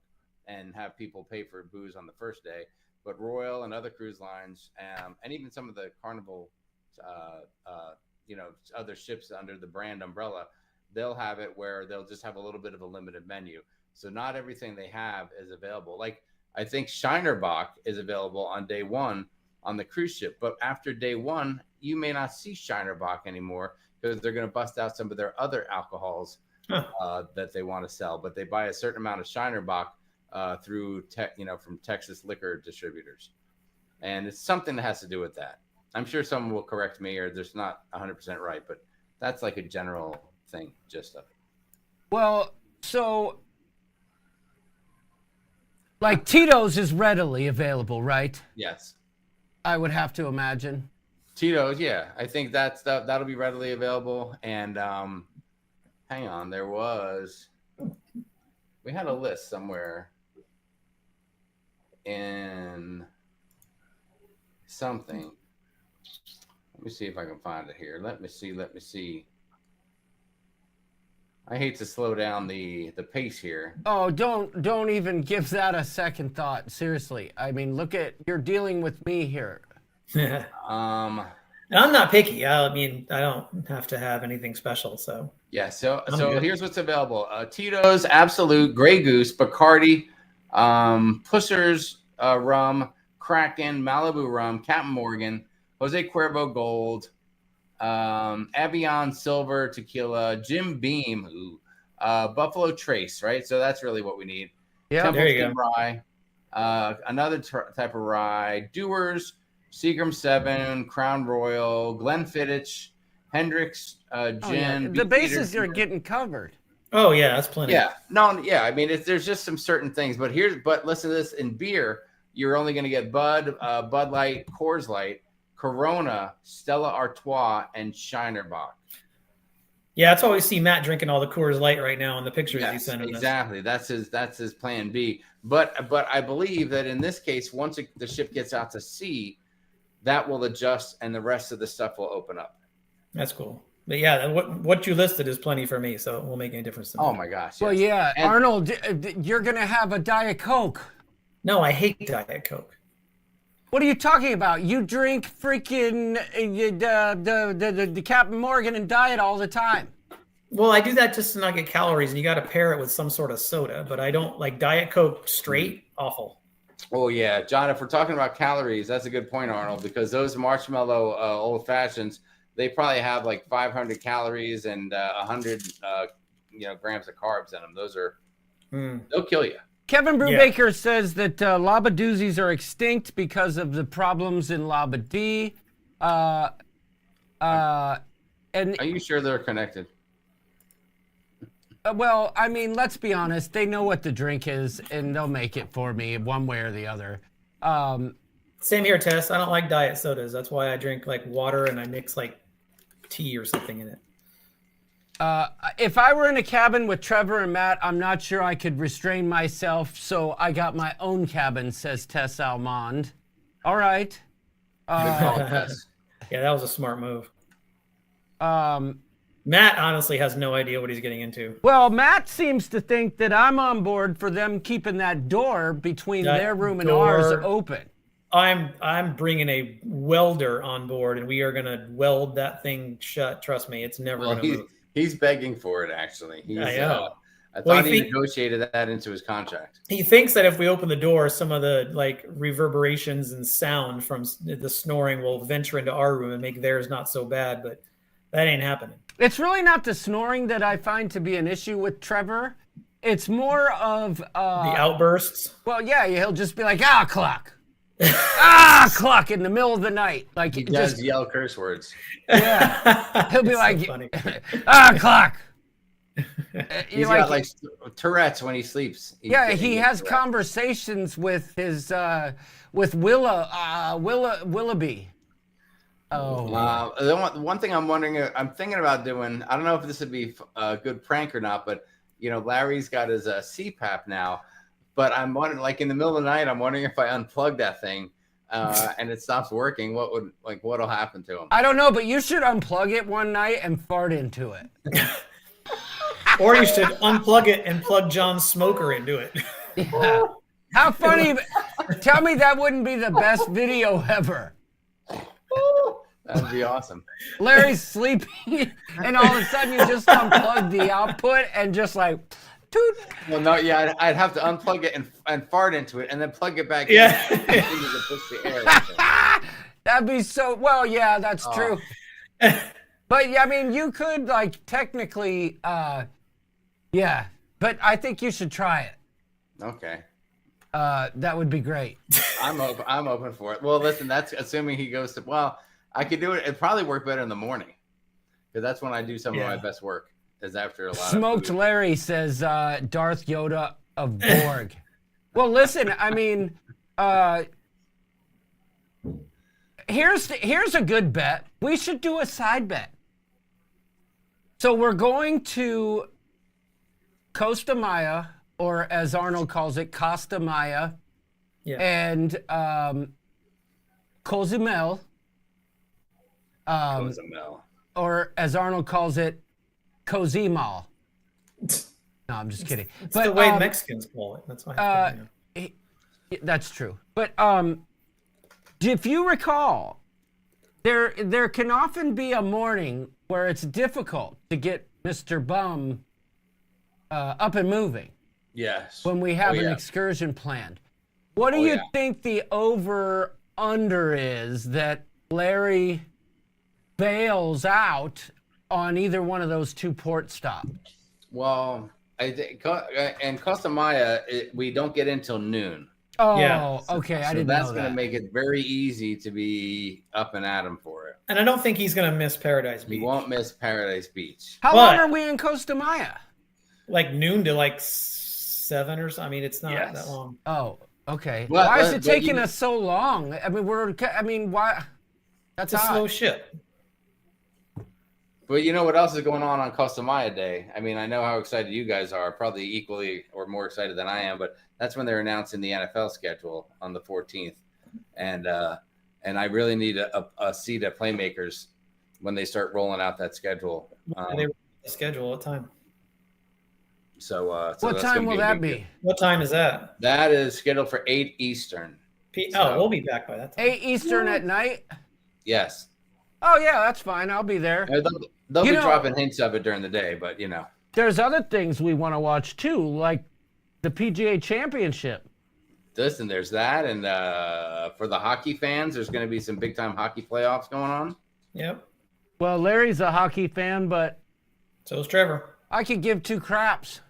and have people pay for booze on the first day. But Royal and other cruise lines, and even some of the Carnival, other ships under the brand umbrella, they'll have it where they'll just have a little bit of a limited menu. So not everything they have is available. Like, I think Shinerbach is available on day one on the cruise ship, but after day one, you may not see Shinerbach anymore because they're going to bust out some of their other alcohols that they want to sell. But they buy a certain amount of Shinerbach through from Texas liquor distributors, and it's something that has to do with that. I'm sure someone will correct me, or there's not 100% right, but that's like a general thing, just of it. Well, so like Tito's is readily available, right? Yes, I would have to imagine. Tito's, yeah, I think that'll be readily available. And hang on, we had a list somewhere in something. Let me see if I can find it here. Let me see. I hate to slow down the pace here. Oh, don't even give that a second thought. Seriously. I mean, you're dealing with me here. And I'm not picky. I mean, I don't have to have anything special, so. Yeah, so here's what's available. Tito's, Absolute, Grey Goose, Bacardi, Pushers rum, Kraken, Malibu rum, Captain Morgan, Jose Cuervo Gold, Avion Silver Tequila, Jim Beam, Buffalo Trace, right? So that's really what we need. Yeah, there you go. Rye, another type of rye, Dewar's, Seagram 7, Crown Royal, Glenfiddich, Hendricks, Gin. The bases are getting covered. Oh yeah, that's plenty. Yeah, no, yeah. I mean, there's just some certain things, but listen to this. In beer, you're only going to get Bud Light, Coors Light, Corona, Stella Artois, and Shinerbach. Yeah, that's why we see Matt drinking all the Coors Light right now in the pictures he sent us. Exactly. That's his plan B. But I believe that in this case, once the ship gets out to sea, that will adjust and the rest of the stuff will open up. That's cool. But yeah, what you listed is plenty for me, so it won't make any difference to me. Oh my gosh. Yes. Well, yeah, and Arnold, you're going to have a Diet Coke. No, I hate Diet Coke. What are you talking about? You drink freaking the Captain Morgan and Diet all the time. Well, I do that just to not get calories, and you got to pair it with some sort of soda. But I don't like Diet Coke straight. Awful. Oh yeah, John. If we're talking about calories, that's a good point, Arnold, because those marshmallow old fashions, they probably have like 500 calories and 100 grams of carbs in them. Those are they'll kill you. Kevin Brubaker says that Labadoozies are extinct because of the problems in Labadee. And are you sure they're connected? Well, I mean, let's be honest. They know what the drink is, and they'll make it for me one way or the other. Same here, Tess. I don't like diet sodas. That's why I drink like water and I mix like tea or something in it. If I were in a cabin with Trevor and Matt, I'm not sure I could restrain myself, so I got my own cabin, says Tess Almond. All right. Yeah, that was a smart move. Matt honestly has no idea what he's getting into. Well, Matt seems to think that I'm on board for them keeping that door between their room and ours open. I'm bringing a welder on board, and we are going to weld that thing shut. Trust me, it's never going to move. He's begging for it, actually. I know. I thought he negotiated that into his contract. He thinks that if we open the door, some of the like reverberations and sound from the snoring will venture into our room and make theirs not so bad. But That ain't happening. It's really not the snoring that I find to be an issue with Trevor. It's more of The outbursts. well, yeah, he'll just be like, clock. Clock in the middle of the night. Like He it does just yell curse words. yeah. He'll be It's like so funny. clock. He's got like Tourette's when he sleeps. He has conversations with his with Willoughby. Oh, the one thing I'm wondering, I'm thinking about doing. I don't know if this would be a good prank or not, but Larry's got his CPAP now. But I'm wondering, like in the middle of the night, I'm wondering if I unplug that thing and it stops working. What'll happen to him? I don't know, but you should unplug it one night and fart into it. Or you should unplug it and plug John's smoker into it. Yeah. How funny. Tell me that wouldn't be the best video ever. That'd be awesome. Larry's sleeping, and all of a sudden you just unplug the output and just like, toot. Well, no, yeah, I'd have to unplug it and fart into it and then plug it back Yeah. in into the push the air. That'd be so, well, yeah, that's true. But yeah, I mean, you could like technically, yeah, but I think you should try it. Okay. That would be great. I'm open for it. Well, listen, that's assuming he goes to. Well, I could do it. It'd probably work better in the morning because that's when I do some of my best work. Is after a lot. Smoked of food. Larry says Darth Yoda of Borg. Well, listen, I mean, here's a good bet. We should do a side bet. So we're going to Costa Maya, or as Arnold calls it, Costa Maya, and Cozumel. Cozumel. Or as Arnold calls it, Cozimal. No, I'm just kidding. It's the way Mexicans call it. That's why. That's true. But if you recall, there can often be a morning where it's difficult to get Mr. Bum up and moving. Yes. When we have an excursion planned. What do you think the over-under is that Larry bails out on either one of those two port stops? Well, I think in Costa Maya, we don't get in till noon. Oh, okay. I didn't know that. That's going to make it very easy to be up and at him for it. And I don't think he's going to miss Paradise Beach. He won't miss Paradise Beach. How long are we in Costa Maya? Like noon to like 7 or something. I mean, it's not that long. Oh, okay. Well, why is it taking us so long? I mean, why? That's a slow ship. But you know what else is going on Costa Maya Day? I mean, I know how excited you guys are, probably equally or more excited than I am, but that's when they're announcing the NFL schedule on the 14th. And I really need a seat at Playmakers when they start rolling out that schedule. They schedule what time? So what time will that be? What time is that? That is scheduled for 8 Eastern. We'll be back by that time. 8 Eastern at night? Yes. Oh, yeah, that's fine. I'll be there. They'll be dropping hints of it during the day, but There's other things we want to watch too, like the PGA Championship. Listen, there's that, and for the hockey fans, there's going to be some big-time hockey playoffs going on. Yep. Well, Larry's a hockey fan, but so is Trevor. I could give two craps.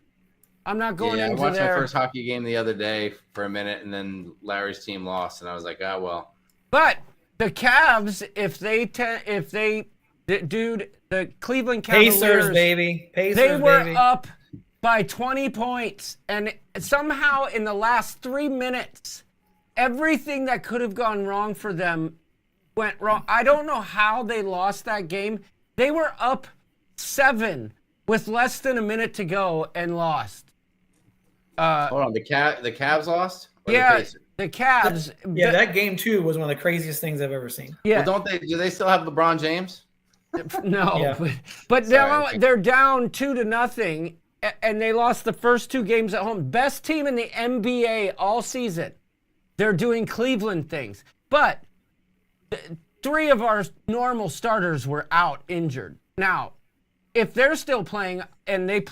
I'm not going into I watched there. my first hockey game the other day for a minute, and then Larry's team lost, and I was like, oh, well. But the Cavs, the Cleveland Cavaliers, Pacers, baby. They were up by 20 points, and somehow in the last 3 minutes, everything that could have gone wrong for them went wrong. I don't know how they lost that game. They were up 7 with less than a minute to go and lost. Hold on, the Cavs lost? Or Yeah, the the Cavs. That game too was one of the craziest things I've ever seen. Yeah. Well, do they still have LeBron James? No, Yeah. but they're down 2-0, and they lost the first 2 games at home. Best team in the NBA all season. They're doing Cleveland things, but 3 of our normal starters were out injured. Now, if they're still playing and they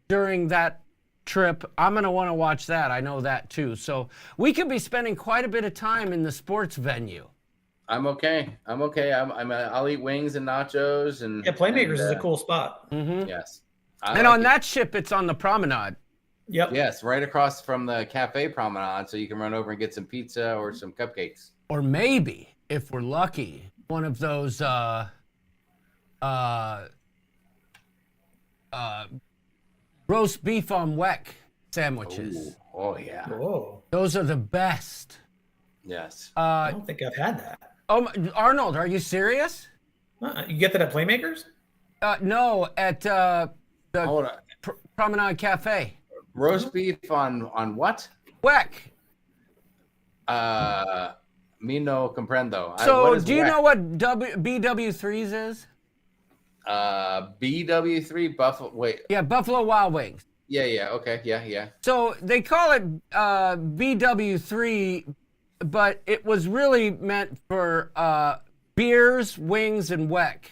during that trip, I'm gonna want to watch that. I know that too. So we could be spending quite a bit of time in the sports venue. I'm okay. I'll eat wings and nachos and Yeah, Playmakers is a and, cool spot. Mhm. Yes. And on that ship, it's on the promenade. Yep. Yes, right across from the cafe promenade, so you can run over and get some pizza or some cupcakes. Or maybe, if we're lucky, one of those roast beef on weck sandwiches. Ooh. Oh yeah. Oh. Those are the best. Yes. I don't think I've had that. Oh, Arnold, are you serious? You get that at Playmakers? No, at the Hold on. Promenade Cafe. Roast beef on what? Weck. Me no comprendo. So, do you know what BW3s is? BW3 Buffalo. Wait. Yeah, Buffalo Wild Wings. Yeah. Okay. Yeah. So they call it BW3, but it was really meant for beers, wings, and weck.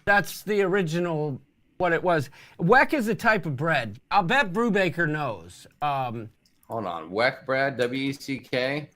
That's the original what it was. Weck is a type of bread. I'll bet Brubaker knows. Hold on. Weck bread, WECK.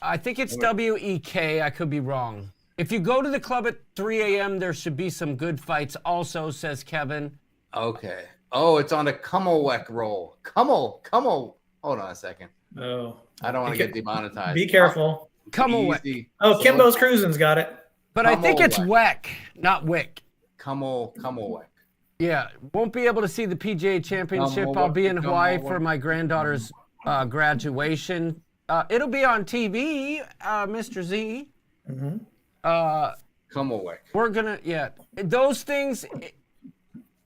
I think it's WEK. I could be wrong. If you go to the club at 3 a.m., there should be some good fights also, says Kevin. Okay. Oh, it's on a Kummelweck roll. Kummel. Hold on a second. Oh. I don't want to get demonetized. Be careful. Kummelweck. Oh, Kimbo's Cruisin's got it. But I think it's Weck, not Wick. Kummelweck. Yeah, won't be able to see the PGA Championship. I'll be in Hawaii for my granddaughter's graduation. It'll be on TV, Mr. Z. Mm-hmm. Kummelweck. We're gonna, those things.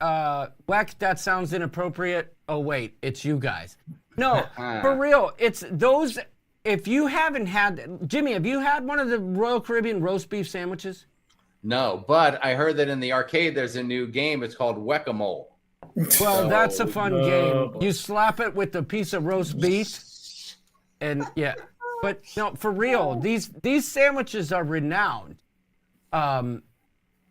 Weck, that sounds inappropriate. Oh wait, it's you guys. No, for real, it's those. If you haven't had, Jimmy, have you had one of the Royal Caribbean roast beef sandwiches? No, but I heard that in the arcade there's a new game. It's called Whack-A-Mole. Well, that's a fun game. You slap it with a piece of roast beef, and but no, for real, these sandwiches are renowned.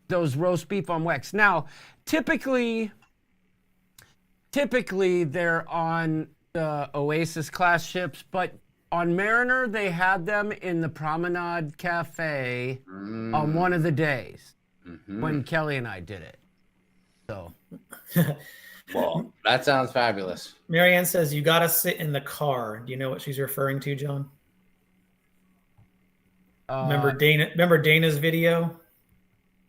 Those roast beef on Wex. Now, typically they're on the Oasis class ships, but on Mariner they had them in the Promenade Cafe on one of the days when Kelly and I did it. So, well, that sounds fabulous. Marianne says you got to sit in the car. Do you know what she's referring to, John? Remember Dana's video?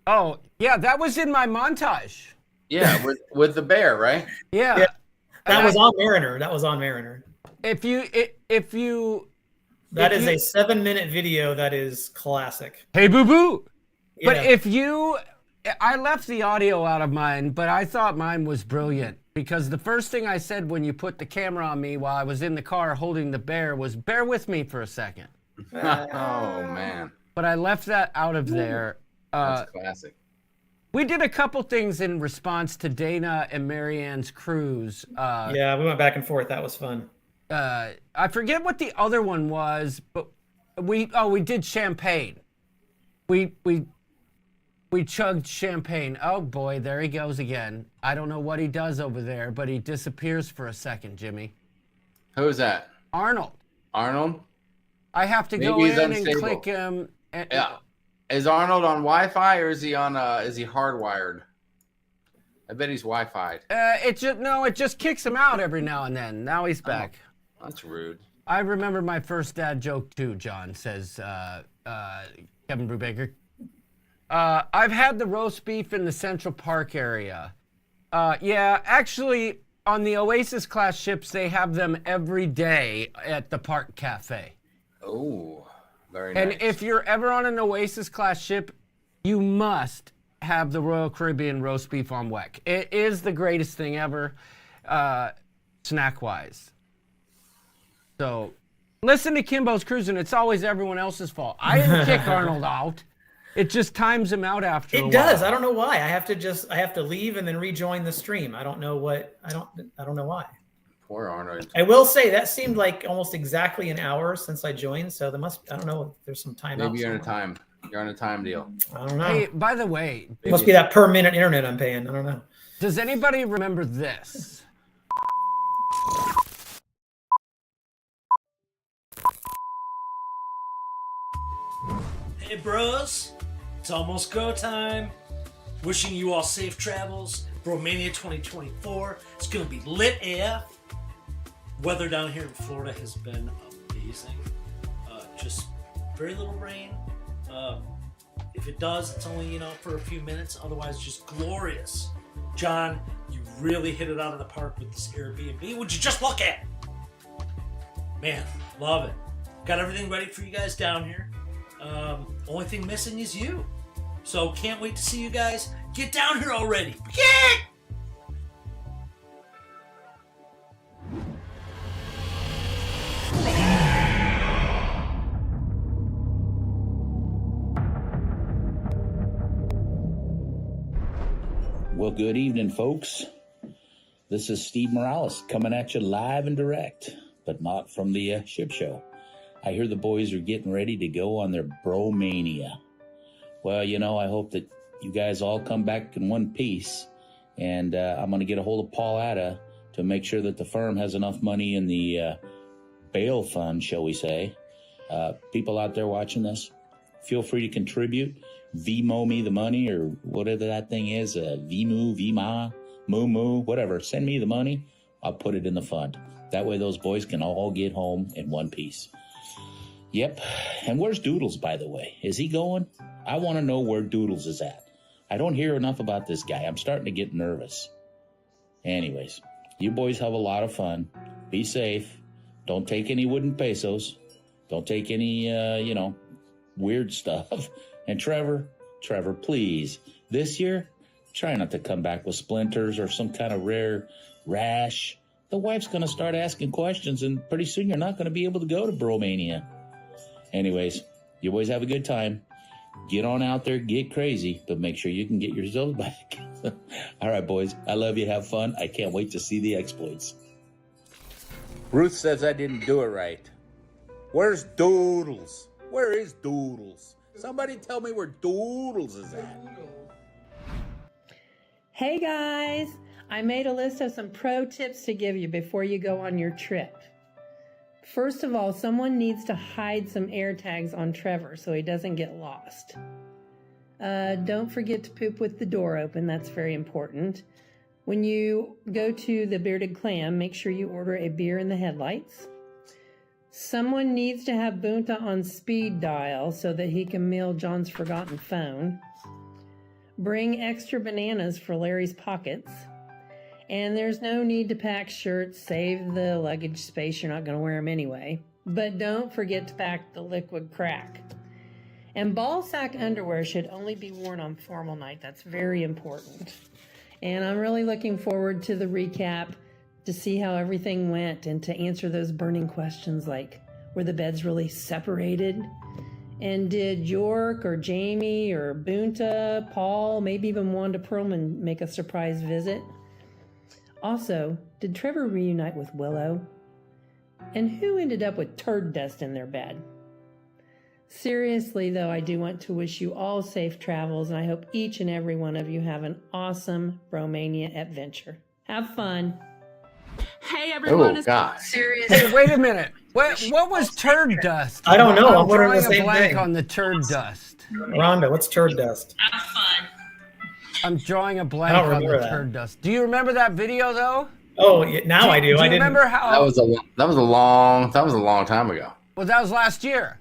Oh, yeah, that was in my montage. Yeah, with the bear, right? Yeah. That was on Mariner. If you That is a 7-minute video that is classic. Hey, boo-boo. Yeah. But I left the audio out of mine, but I thought mine was brilliant because the first thing I said when you put the camera on me while I was in the car holding the bear was, bear with me for a second. Oh, man. But I left that out of there. That's classic. We did a couple things in response to Dana and Marianne's cruise. Yeah, we went back and forth. That was fun. I forget what the other one was, but we did champagne. We chugged champagne. Oh boy, there he goes again. I don't know what he does over there, but he disappears for a second, Jimmy. Who's that? Arnold. Arnold? I have to Maybe go he's in unstable. and click him. Yeah. Is Arnold on Wi-Fi or is he on? Is he hardwired? I bet he's Wi-Fi'd. It just kicks him out every now and then. Now he's back. Oh, that's rude. I remember my first dad joke too, John, says Kevin Brubaker. I've had the roast beef in the Central Park area. Yeah, actually, on the Oasis class ships, they have them every day at the Park Cafe. Oh, very nice. And if you're ever on an Oasis class ship, you must have the Royal Caribbean roast beef on weck. It is the greatest thing ever, snack-wise. So, listen to Kimbo's Cruising. It's always everyone else's fault. I didn't kick Arnold out. It just times him out after a while. It does. I don't know why. I have to leave and then rejoin the stream. I don't know why. Poor Arnold. I will say that seemed like almost exactly an hour since I joined, so I don't know if there's some time. Maybe you're on a time deal. I don't know. Hey, by the way, it must be that per minute internet I'm paying. I don't know. Does anybody remember this? Hey, bros. It's almost go time. Wishing you all safe travels. Bromania 2024. It's going to be lit AF. Weather down here in Florida has been amazing. Just very little rain. If it does, it's only, for a few minutes. Otherwise, just glorious. John, you really hit it out of the park with this Airbnb. Would you just look at? Man, love it. Got everything ready for you guys down here. Only thing missing is you. So can't wait to see you guys. Get down here already. Yeah! Well, good evening, folks. This is Steve Morales coming at you live and direct, but not from the ship show. I hear the boys are getting ready to go on their Bromania. Well, I hope that you guys all come back in one piece, and I'm going to get a hold of Paul Atta to make sure that the firm has enough money in the bail fund, shall we say. People out there watching this, feel free to contribute. Vmo me the money, or whatever that thing is, Vmu, Vma, Moo, whatever. Send me the money. I'll put it in the fund. That way those boys can all get home in one piece. Yep. And where's Doodles, by the way? Is he going? I want to know where Doodles is at. I don't hear enough about this guy. I'm starting to get nervous. Anyways, you boys have a lot of fun. Be safe. Don't take any wooden pesos. Don't take any, weird stuff. And Trevor, please, this year, try not to come back with splinters or some kind of rare rash. The wife's going to start asking questions, and pretty soon you're not going to be able to go to Bromania. Anyways, you boys have a good time. Get on out there, get crazy, but make sure you can get yourselves back. All right, boys, I love you. Have fun. I can't wait to see the exploits. Ruth says I didn't do it right. Where's Doodles? Where is Doodles? Somebody tell me where Doodles is at. Hey guys, I made a list of some pro tips to give you before you go on your trip. First of all, someone needs to hide some air tags on Trevor so he doesn't get lost. Don't forget to poop with the door open. That's very important. When you go to the Bearded Clam, make sure you order a beer in the headlights. Someone needs to have Bunta on speed dial so that he can mail John's forgotten phone. Bring extra bananas for Larry's pockets. And there's no need to pack shirts. Save the luggage space. You're not going to wear them anyway. But don't forget to pack the liquid crack. And ball sack underwear should only be worn on formal night. That's very important. And I'm really looking forward to the recap to see how everything went and to answer those burning questions like, were the beds really separated? And did York or Jamie or Bunta, Paul, maybe even Wanda Perlman make a surprise visit? Also, did Trevor reunite with Willow? And who ended up with turd dust in their bed? Seriously, though, I do want to wish you all safe travels, and I hope each and every one of you have an awesome Bromania adventure. Have fun. Hey, everyone. Oh, God. Seriously. Hey, wait a minute. What was turd dust? I don't know. I'm wondering drawing the same a blank thing. on the turd dust. Rhonda, what's turd dust? Have fun. I'm drawing a blank I don't on the remember that. turd dust. Do you remember that video though? Oh, yeah, now I do. Do I you didn't remember how That was a long time ago. Well, that was last year.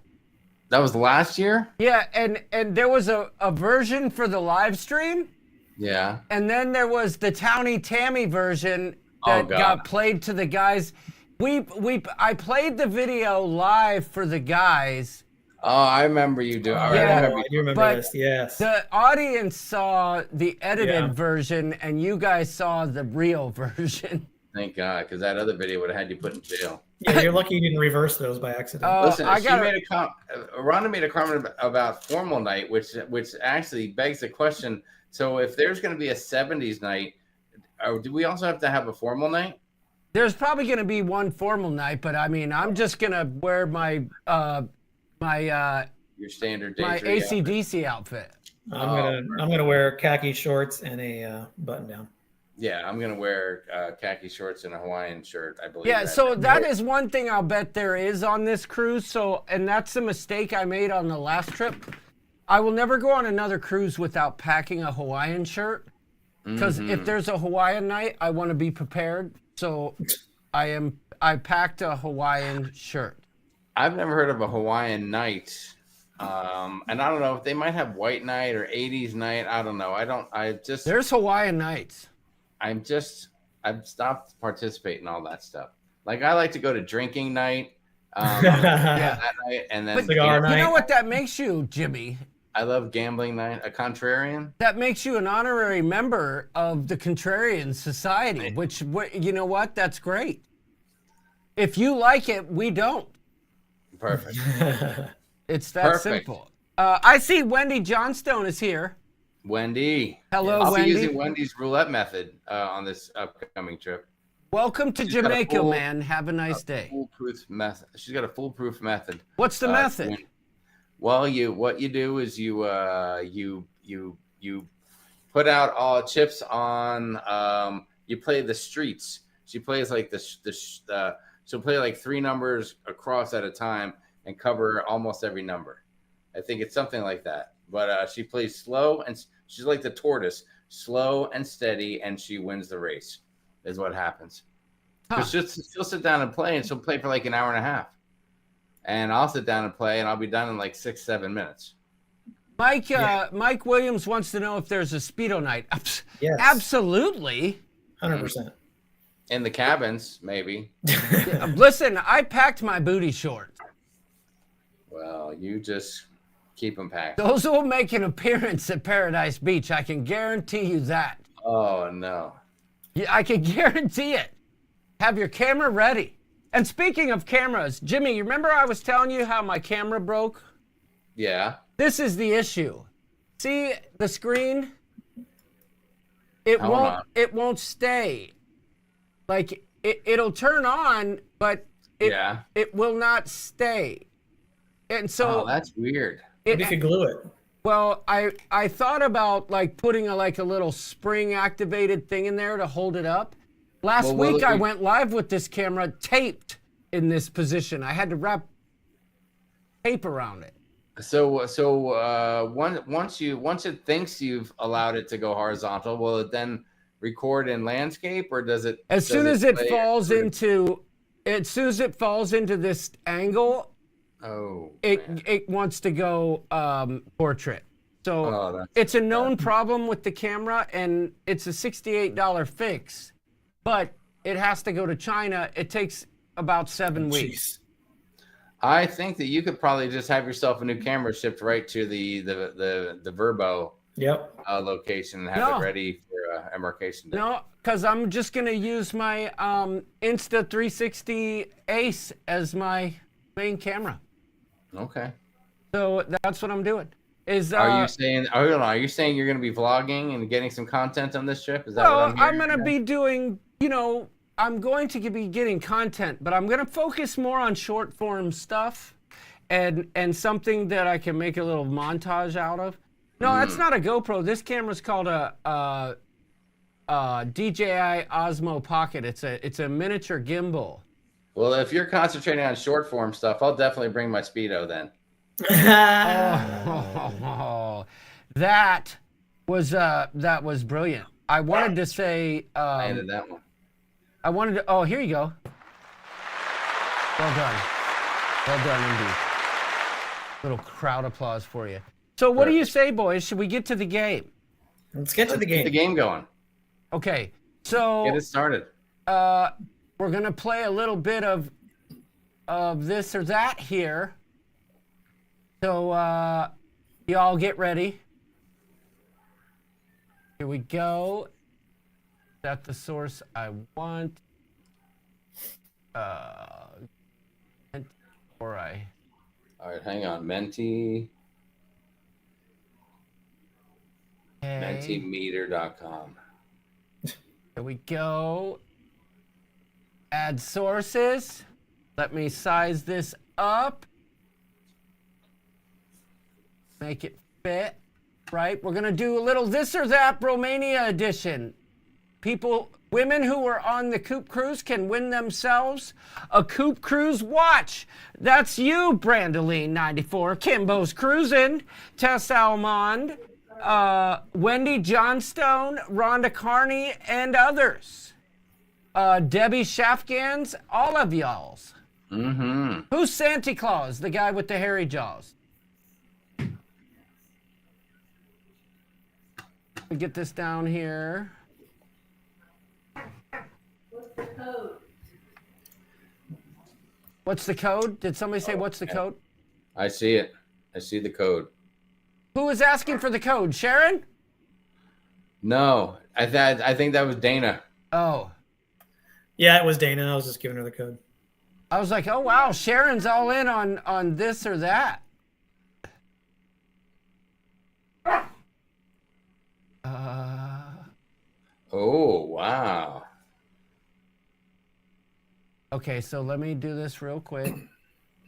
That was last year? Yeah, and there was a version for the live stream, Yeah. and then there was the Townie Tammy version that got played to the guys. I played the video live for the guys. Oh, I remember you doing. I Yeah, remember. I do remember but this. Yes. The audience saw the edited Yeah. version, and you guys saw the real version. Thank God, because that other video would have had you put in jail. Yeah, you're lucky you didn't reverse those by accident. Listen, I she gotta- made Rhonda made a comment about formal night, which actually begs the question. So if there's going to be a 70s night, do we also have to have a formal night? There's probably going to be one formal night, but I mean, I'm just going to wear my Your standard day my 3 AC/DC outfit. I'm gonna wear khaki shorts and a button down. Yeah, I'm gonna wear khaki shorts and a Hawaiian shirt, I believe. Yeah, so that is one thing I'll bet there is on this cruise. So, and that's a mistake I made on the last trip. I will never go on another cruise without packing a Hawaiian shirt. Because if there's a Hawaiian night, I want to be prepared. So I packed a Hawaiian shirt. I've never heard of a Hawaiian night. And I don't know if they might have white night or 80s night. I don't know. There's Hawaiian nights. I've stopped participating in all that stuff. Like I like to go to drinking night. That night, and then cigar night. You know what that makes you, Jimmy? I love gambling night. A contrarian. That makes you an honorary member of the Contrarian Society, which, you know what? That's great. If you like it, we don't. Perfect. It's that simple. I see Wendy Johnstone is here. Wendy. Hello, I'll Wendy. be using Wendy's roulette method on this upcoming trip. Welcome to Jamaica, man. Have a nice day. Foolproof method. She's got a foolproof method. What's the method? Well, what you do is you put out all chips on. You play the streets. She plays like she'll play like 3 numbers across at a time and cover almost every number. I think it's something like that. But she plays slow, and she's like the tortoise, slow and steady, and she wins the race. Is what happens. Because she'll sit down and play, and she'll play for like an hour and a half. And I'll sit down and play, and I'll be done in like 6-7 minutes. Mike Williams wants to know if there's a Speedo night. Yes. Absolutely. 100%. In the cabins, maybe. Listen, I packed my booty shorts. Well, you just keep them packed. Those will make an appearance at Paradise Beach. I can guarantee you that. Oh, no. Yeah, I can guarantee it. Have your camera ready. And speaking of cameras, Jimmy, you remember I was telling you how my camera broke? Yeah. This is the issue. See the screen? It won't stay. Like it'll turn on, but it will not stay. And so that's weird. Maybe you could glue it. Well, I thought about like putting a little spring activated thing in there to hold it up. Last week I went live with this camera taped in this position. I had to wrap tape around it. So once it thinks you've allowed it to go horizontal, will it then record in landscape, or does it? As soon as it falls into this angle, it wants to go portrait. So it's a known problem with the camera, and it's a $68 fix, but it has to go to China. It takes about 7 weeks. I think that you could probably just have yourself a new camera shipped right to the Verbo location and have it ready for embarkation day. No, because I'm just going to use my Insta360 Ace as my main camera. Okay. So that's what I'm doing. Are you saying you're going to be vlogging and getting some content on this trip? Is that what I'm hearing? I'm going to be doing, I'm going to be getting content, but I'm going to focus more on short form stuff and something that I can make a little montage out of. No, that's not a GoPro. This camera's called a DJI Osmo Pocket. It's a miniature gimbal. Well, if you're concentrating on short form stuff, I'll definitely bring my Speedo then. That was brilliant. I wanted to say I ended that one. Here you go. Well done indeed. Little crowd applause for you. So what do you say, boys? Should we get to the game? Let's get to the game. Get the game going. Okay, so get it started. We're gonna play a little bit of this or that here. So y'all get ready. Here we go. That's the source I want. All right, hang on. Menti. Okay. Mentimeter.com. Here we go. Add sources. Let me size this up. Make it fit. Right? We're going to do a little this or that Bromania edition. People Women who are on the Coop Cruise can win themselves a Coop Cruise watch. That's you, Brandoline94. Kimbo's Cruising, Tess Almond, Wendy Johnstone, Rhonda Carney, and others. Debbie Shafgans, all of y'all's. Mm-hmm. Who's Santa Claus, the guy with the hairy jaws? Let me get this down here. What's the code? What's the code? Did somebody say what's the code? I see it. I see the code. Who was asking for the code? Sharon? No, I think that was Dana. Oh. Yeah, it was Dana. I was just giving her the code. I was like, oh, wow, Sharon's all in on this or that. Oh, wow. Okay, so let me do this real quick.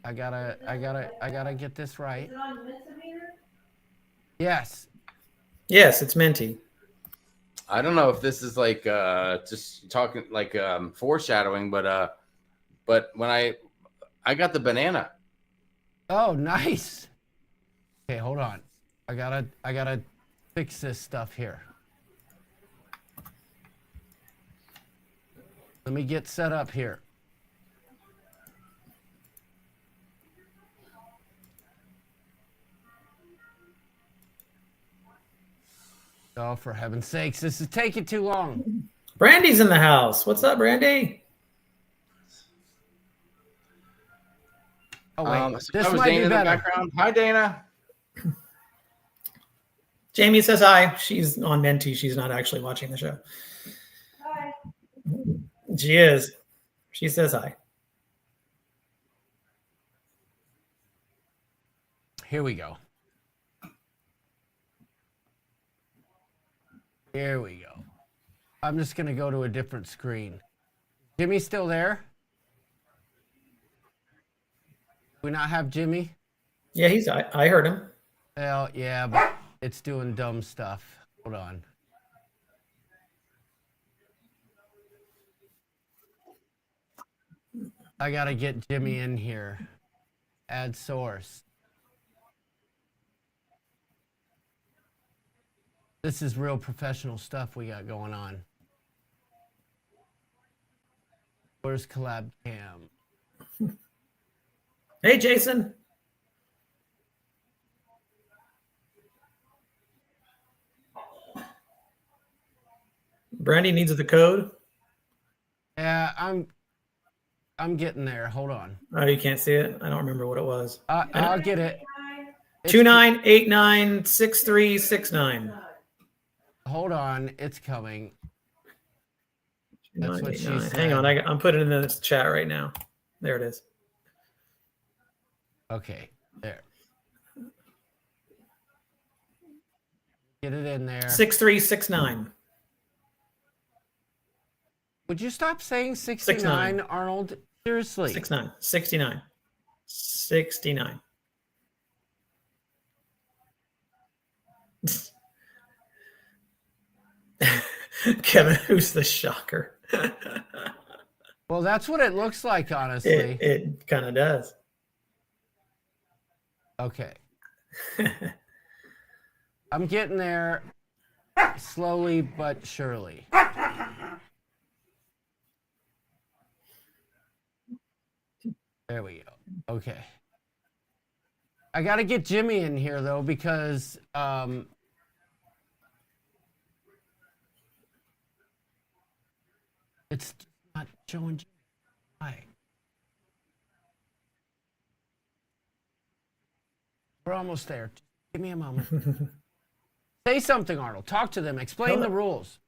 I gotta get this right. Is it on Mentimeter? Yes. Yes, it's Menti. I don't know if this is like just talking like foreshadowing, but when I got the banana. Oh, nice. Okay, hold on. I gotta fix this stuff here. Let me get set up here. Oh, for heaven's sakes, this is taking too long. Brandy's in the house. What's up, Brandy? Oh, wait. So This that was might Dana be in the better. background. Hi, Dana. Jamie says hi. She's on Menti. She's not actually watching the show. Hi. She is. She says hi. Here we go. Here we go. I'm just going to go to a different screen. Jimmy still there? Do we not have Jimmy? Yeah, I heard him. Well, yeah, but it's doing dumb stuff. Hold on. I got to get Jimmy in here. Add source. This is real professional stuff we got going on. Where's Collab Cam? Hey, Jason. Brandy needs the code. Yeah, I'm getting there. Hold on. Oh, you can't see it? I don't remember what it was. I'll get it. 29896369. Hold on, it's coming. That's what she said. Hang on, I'm putting it in this chat right now. There it is. Okay, there. Get it in there. 6369. Would you stop saying 69, Arnold? Seriously. 69. Kevin, who's the shocker? Well, that's what it looks like, honestly. It kind of does. Okay. I'm getting there slowly but surely. There we go. Okay. I got to get Jimmy in here, though, because it's not showing Jimmy. Why? We're almost there. Just give me a moment. Say something, Arnold. Talk to them. Explain the rules.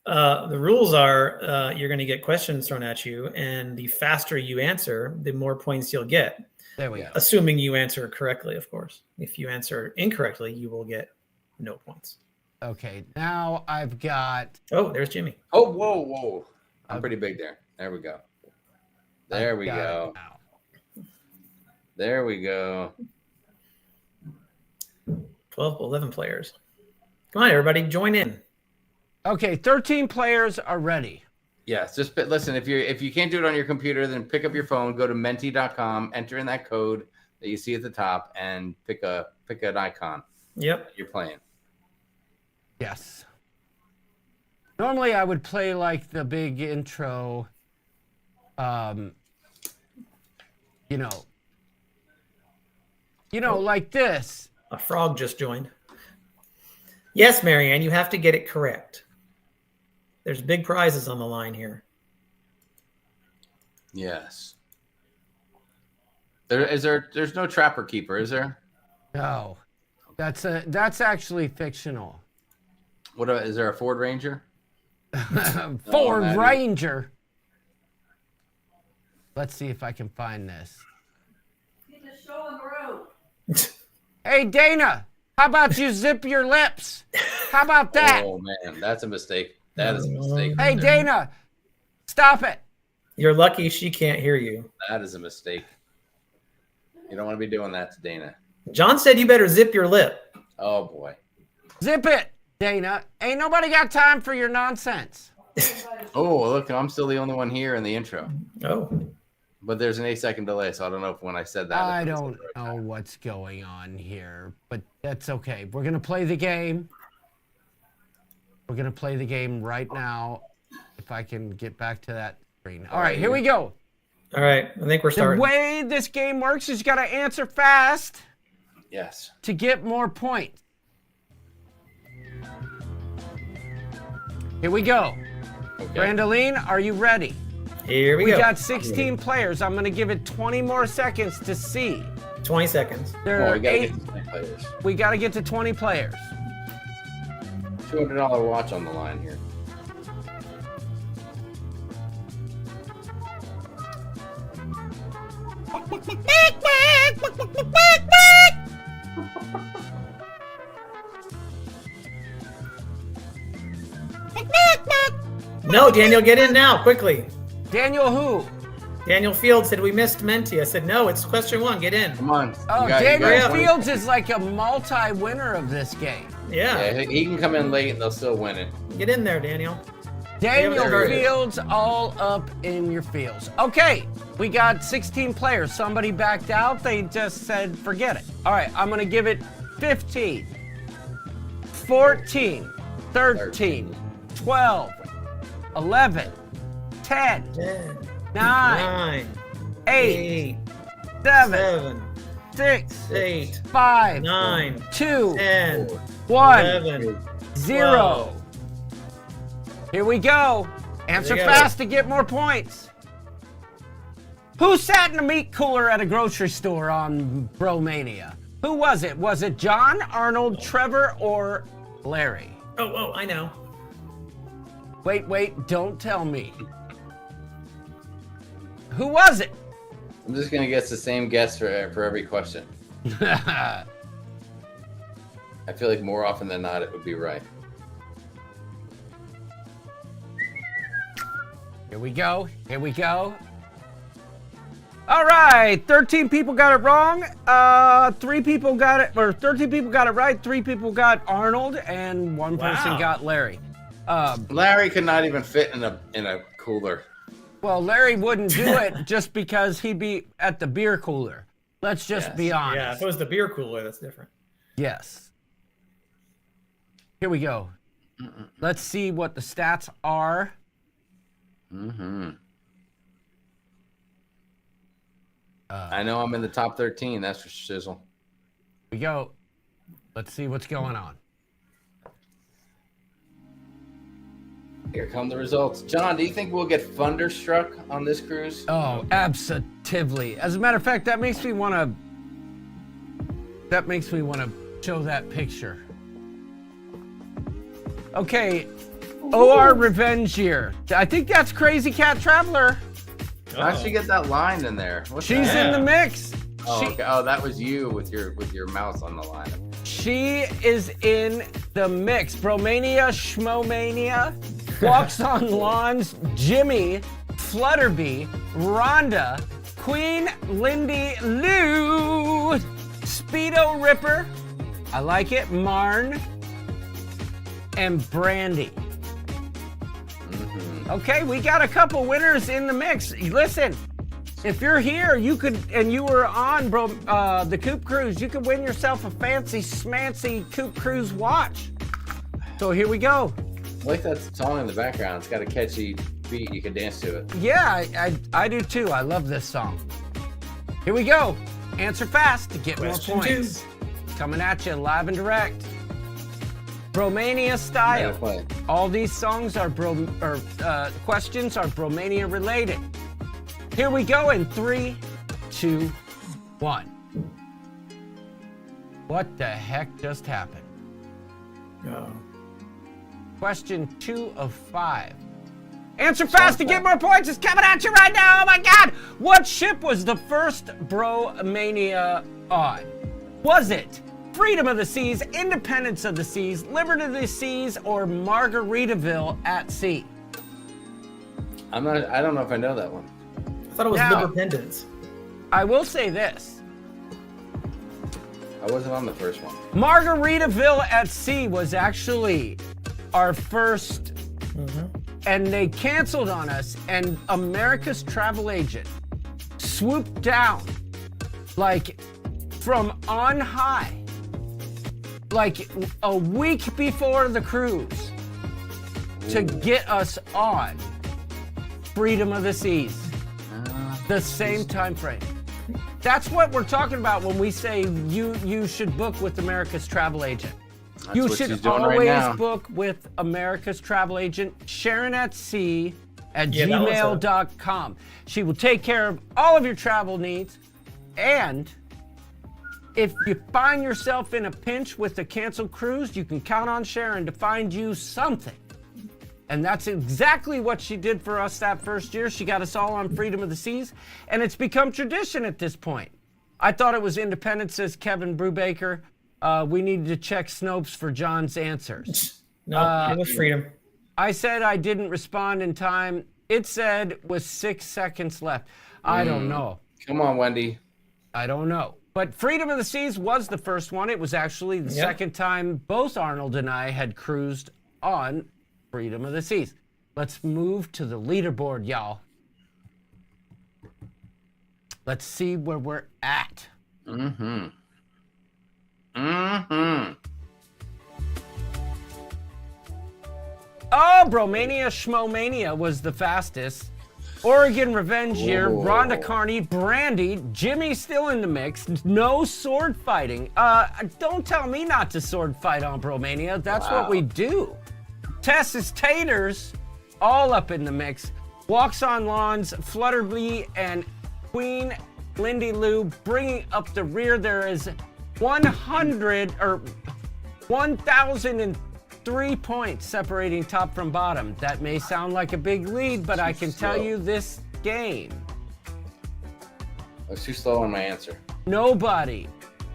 The rules are you're going to get questions thrown at you, and the faster you answer, the more points you'll get. There we go. Assuming you answer correctly, of course. If you answer incorrectly, you will get no points. Okay, now I've got... Oh, there's Jimmy. Oh, whoa. I'm pretty big there. There we go. There we go. There we go. 12, 11 players. Come on, everybody, join in. Okay, 13 players are ready. Yes, just listen. If you can't do it on your computer, then pick up your phone, go to menti.com, enter in that code that you see at the top, and pick an icon. Yep. You're playing. Yes. Normally I would play like the big intro, you know, like this. A frog just joined. Yes, Marianne, you have to get it correct. There's big prizes on the line here. Yes. There's no trapper keeper, is there? No. That's actually fictional. What is there a Ford Ranger? Ford Ranger. Let's see if I can find this. Get the show on the road. Hey Dana, how about you zip your lips? How about that? Oh man, that's a mistake. That is a mistake. Hey Dana, stop it. You're lucky she can't hear you. That is a mistake. You don't want to be doing that to Dana. John said you better zip your lip. Oh boy. Zip it, Dana. Ain't nobody got time for your nonsense. Oh, look, I'm still the only one here in the intro. Oh. But there's an 8-second delay, so I don't know if when I said that. I don't know what's going on here, but that's okay. We're going to play the game. We're going to play the game right now. If I can get back to that screen. All right, here we go. All right, I think we're starting. The way this game works is you got to answer fast. Yes. To get more points. Here we go. Okay. Brandoline, are you ready? Here we go. We got 16 players. I'm going to give it 20 more seconds to see. 20 seconds. There are we gotta 8. get to 20 players. We got to get to 20 players. $200 watch on the line here. No, Daniel, get in now, quickly. Daniel who? Daniel Field said we missed Menti. I said, no, it's question 1. Get in. Come on. Oh, Daniel Fields is like a multi-winner of this game. Yeah. He can come in late and they'll still win it. Get in there, Daniel. Daniel Fields all up in your fields. Okay, we got 16 players. Somebody backed out. They just said, forget it. All right, I'm going to give it 15, 14, 13, 12, 11, 10, 9, 8, 7, 6, 8, 5, 9, 2, 10, 1, 11, 0. Here we go. Answer There we go. fast to get more points. Who sat in a meat cooler at a grocery store on Bromania? Who was it? Was it John, Arnold, Trevor, or Larry? Oh, I know. Wait, don't tell me. Who was it? I'm just gonna guess the same guess for every question. I feel like more often than not it would be right. Here we go. Here we go. All right, 13 people got it wrong. 3 people got it, or 13 people got it right. 3 people got Arnold, and 1 person got Larry. Larry could not even fit in a cooler. Well, Larry wouldn't do it just because he'd be at the beer cooler. Let's just be honest. Yeah, if it was the beer cooler, that's different. Yes. Here we go. Let's see what the stats are. I know I'm in the top 13. That's for shizzle. We go. Let's see what's going on. Here come the results. John, do you think we'll get thunderstruck on this cruise? Oh, absolutely. As a matter of fact, that makes me want to show that picture. Okay, OR Revenge Year. I think that's Crazy Cat Traveler. How'd she get that line in there? What's She's that? in the mix. Oh, okay. Oh, that was you with your mouse on the line. She is in the mix. Bromania, Schmomania, Walks on Lawns, Jimmy, Flutterby, Rhonda, Queen Lindy Lou, Speedo Ripper, I like it, Marn, and Brandy. Okay, we got a couple winners in the mix. Listen, if you're here, you could, and you were on the Coop Cruise, you could win yourself a fancy smancy Coop Cruise watch. So here we go. I like that song in the background. It's got a catchy beat. You can dance to it. Yeah, I do too. I love this song. Here we go. Answer fast to get Question more points. 2. Coming at you live and direct. Bromania style. All these songs are questions are Bromania related. Here we go in 3, 2, 1. What the heck just happened? Oh. Question 2 of 5. Answer fast to get more points. It's coming at you right now. Oh my God. What ship was the first Bromania on? Was it Freedom of the Seas, Independence of the Seas, Liberty of the Seas, or Margaritaville at Sea? I don't know if I know that one. I thought it was Now, Liberpendence. I will say this. I wasn't on the first one. Margaritaville at Sea was actually our first, and they canceled on us, and America's travel agent swooped down like from on high, like a week before the cruise, to get us on Freedom of the Seas. The same time frame. That's what we're talking about when we say you should book with America's travel agent. That's You what she's should doing right always now. book with America's travel agent, SharonAtSea at Yeah, that was a- gmail.com. She will take care of all of your travel needs. And if you find yourself in a pinch with a canceled cruise, you can count on Sharon to find you something. And that's exactly what she did for us that first year. She got us all on Freedom of the Seas, and it's become tradition at this point. I thought it was Independence, says Kevin Brubaker. We needed to check Snopes for John's answers. No, it was Freedom. I said I didn't respond in time. It said with 6 seconds left. I don't know. Come on, Wendy. I don't know. But Freedom of the Seas was the first one. It was actually the second time both Arnold and I had cruised on Freedom of the Seas. Let's move to the leaderboard, y'all. Let's see where we're at. Mm-hmm. Oh, Bromania Schmomania was the fastest. Oregon Revenge Year, Rhonda Carney, Brandy, Jimmy's still in the mix. No sword fighting. Don't tell me not to sword fight on Bromania. That's what we do. Tess's Taters, all up in the mix. Walks on Lawns, Flutterbee, and Queen Lindy Lou bringing up the rear. There is 1,003 points separating top from bottom. That may sound like a big lead, but I can tell you this game. I was too slow on my answer. Nobody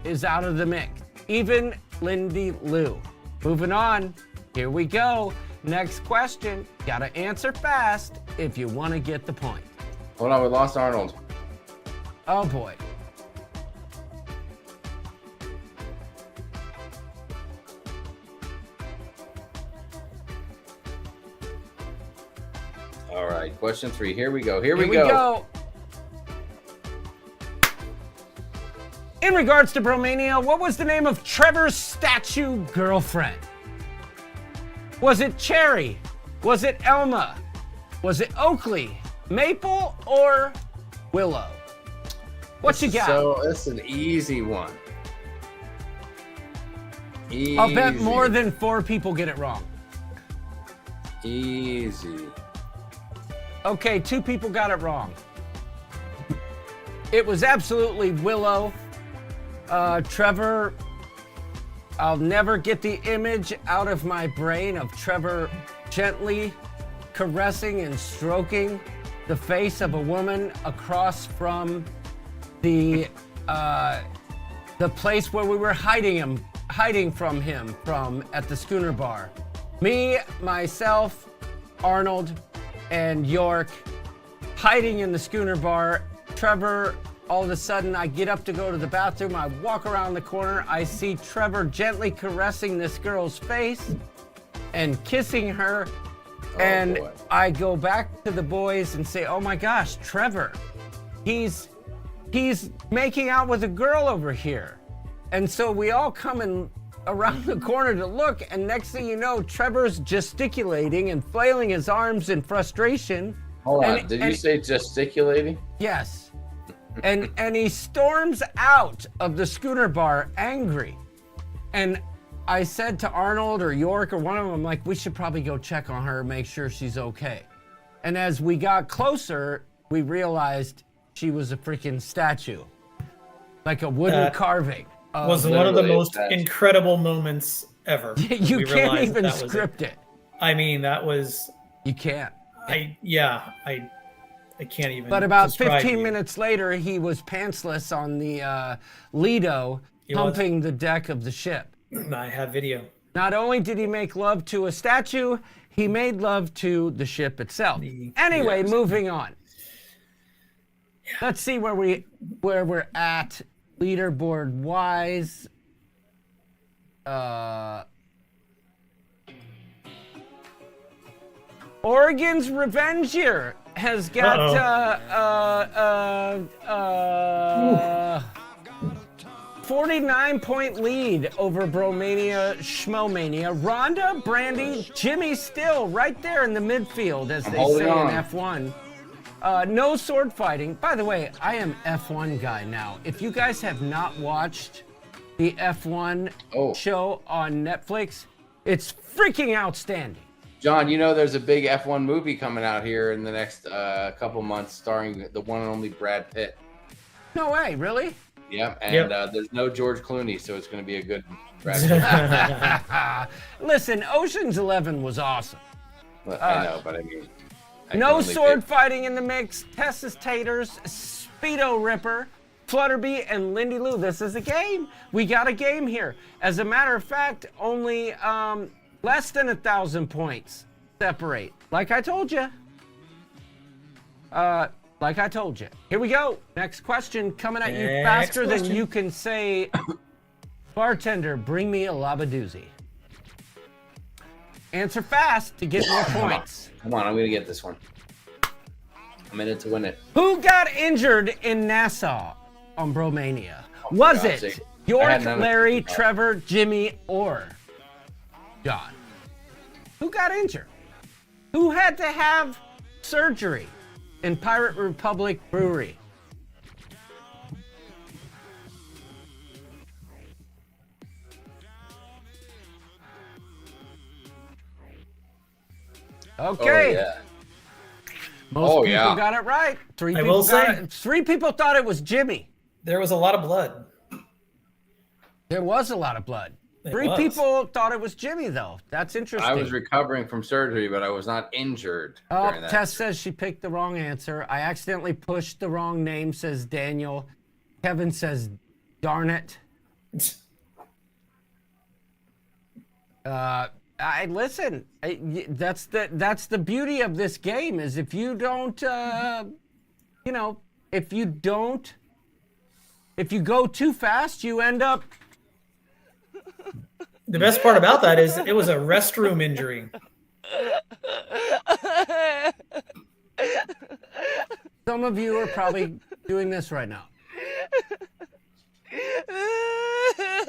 is out of the mix, even Lindy Lou. Moving on, here we go. Next question. Gotta answer fast if you want to get the point. Hold on, we lost Arnold. Oh boy. All right, question 3. Here we go. Here Here we go. In regards to Bromania, what was the name of Trevor's statue girlfriend? Was it Cherry? Was it Elma? Was it Oakley, Maple, or Willow? What you got? So it's an easy one. Easy. I'll bet more than 4 people get it wrong. Easy. Okay, 2 people got it wrong. It was absolutely Willow. Trevor, I'll never get the image out of my brain of Trevor gently caressing and stroking the face of a woman across from the place where we were hiding from him at the schooner bar. Me, myself, Arnold, and York hiding in the schooner bar. Trevor, all of a sudden, I get up to go to the bathroom. I walk around the corner. I see Trevor gently caressing this girl's face and kissing her. And boy. I go back to the boys and say, "Oh my gosh, Trevor, he's making out with a girl over here." And so we all come in around the corner to look, and next thing you know, Trevor's gesticulating and flailing his arms in frustration. Hold on, did you say gesticulating? Yes. And he storms out of the Schooner Bar angry. And I said to Arnold or York or one of them, like, we should probably go check on her, make sure she's okay. And as we got closer, we realized she was a freaking statue, like a wooden carving. Was one of the most incredible moments ever. You can't even script it. I mean, that was. You can't. I can't even. But about describe 15 you. minutes later, he was pantsless on the Lido, pumping the deck of the ship. I have video. Not only did he make love to a statue, he made love to the ship itself. Anyway, moving on. Let's see where we're at leaderboard wise. Oregon's Revenge Year has got 49-point lead over Bromania, Schmomania. Rhonda, Brandy, Jimmy still right there in the midfield, as they say in F1. No sword fighting. By the way, I am F1 guy now. If you guys have not watched the F1 show on Netflix, it's freaking outstanding. John, you know there's a big F1 movie coming out here in the next couple months starring the one and only Brad Pitt. No way, really? Yep, and there's no George Clooney, so it's going to be a good Brad Pitt. Listen, Ocean's 11 was awesome. Well, I know, but I mean... No sword fighting in the mix. Tessa's Taters, Speedo Ripper, Flutterby, and Lindy Lou. This is a game. We got a game here. As a matter of fact, only less than 1,000 points separate. Like I told you. Here we go. Next question coming at you faster than you can say, bartender, bring me a labadoozy. Answer fast to get more points. Come on, I'm going to get this one. I'm in it to win it. Who got injured in Nassau on Bromania? Was it York, Larry, Trevor, Jimmy, or John? Who got injured? Who had to have surgery in Pirate Republic Brewery? Okay. Oh, yeah. Most people got it right. Three people thought it was Jimmy. There was a lot of blood. There was a lot of blood. Three people thought it was Jimmy, though. That's interesting. I was recovering from surgery, but I was not injured. Oh, Tess says she picked the wrong answer. I accidentally pushed the wrong name, says Daniel. Kevin says, darn it. Listen. That's the beauty of this game is if you don't, if you go too fast, you end up. The best part about that is it was a restroom injury. Some of you are probably doing this right now.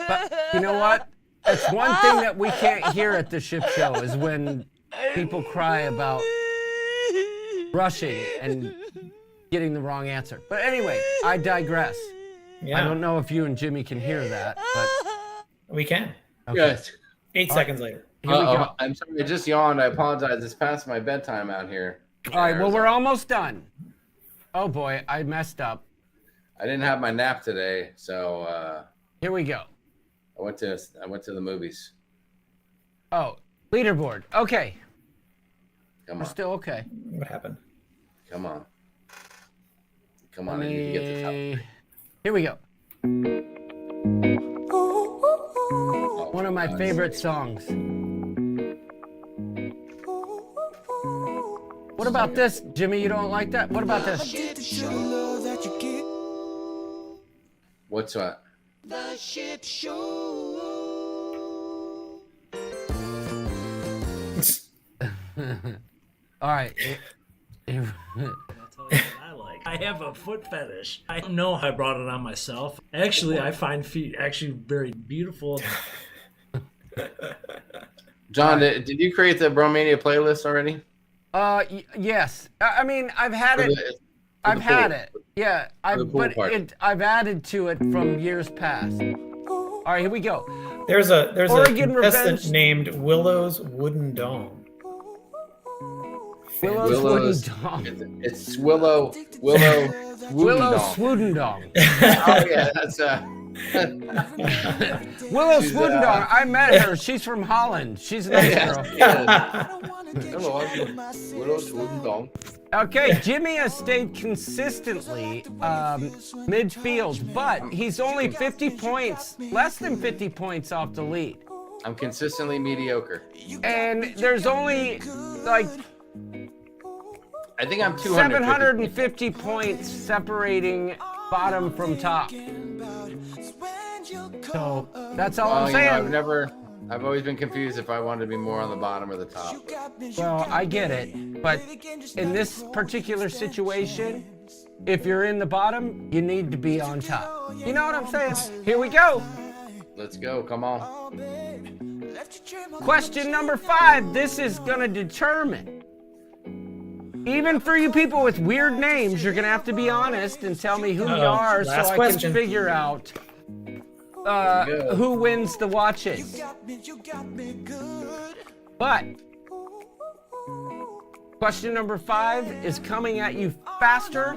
But you know what? That's one thing that we can't hear at the ship show is when people cry about rushing and getting the wrong answer. But anyway, I digress. Yeah. I don't know if you and Jimmy can hear that, but we can. Okay. Yes. 8 seconds later. Here we go. I'm sorry, I just yawned. I apologize. It's past my bedtime out here. All right, well, we're almost done. Oh boy, I messed up. I didn't have my nap today, so here we go. I went to the movies. Oh, leaderboard. Okay. Come on. We're still okay. What happened? Come on. Come on, I need to get the top. Here we go. One of my favorite songs. What about this, Jimmy? You don't like that? What about this? What's that? The ship show. All right. I'll tell you what I like. I have a foot fetish. I don't know how I brought it on myself. Actually, I find feet actually very beautiful. John, did you create the Bromania playlist already? Yes. I mean, I've had For it. the- I've the had pool. it. Yeah. For the pool party. I've added to it from years past. All right, here we go. There's a Oregon contestant Revenge. named Willow's Wooden Dome. Willow's Willow's Wooden Dong. It's Willow Willow Swoodendong. Swoodendong. Oh yeah, that's Willow She's, Swoodendong. I met her. She's from Holland. She's a nice girl. Hello, I'm Willow Swoodendong. Okay, Jimmy has stayed consistently midfield, but he's only 50 points, less than 50 points off the lead. I'm consistently mediocre. And there's only like I think I'm 250. 750 points separating bottom from top. So that's all I'm saying. I've always been confused if I wanted to be more on the bottom or the top. Well, I get it, but in this particular situation, if you're in the bottom, you need to be on top. You know what I'm saying? Here we go. Let's go, come on. Question number 5. This is gonna determine. Even for you people with weird names, you're gonna have to be honest and tell me who you are so Last I question. can figure out who wins the watches. But question number 5 is coming at you faster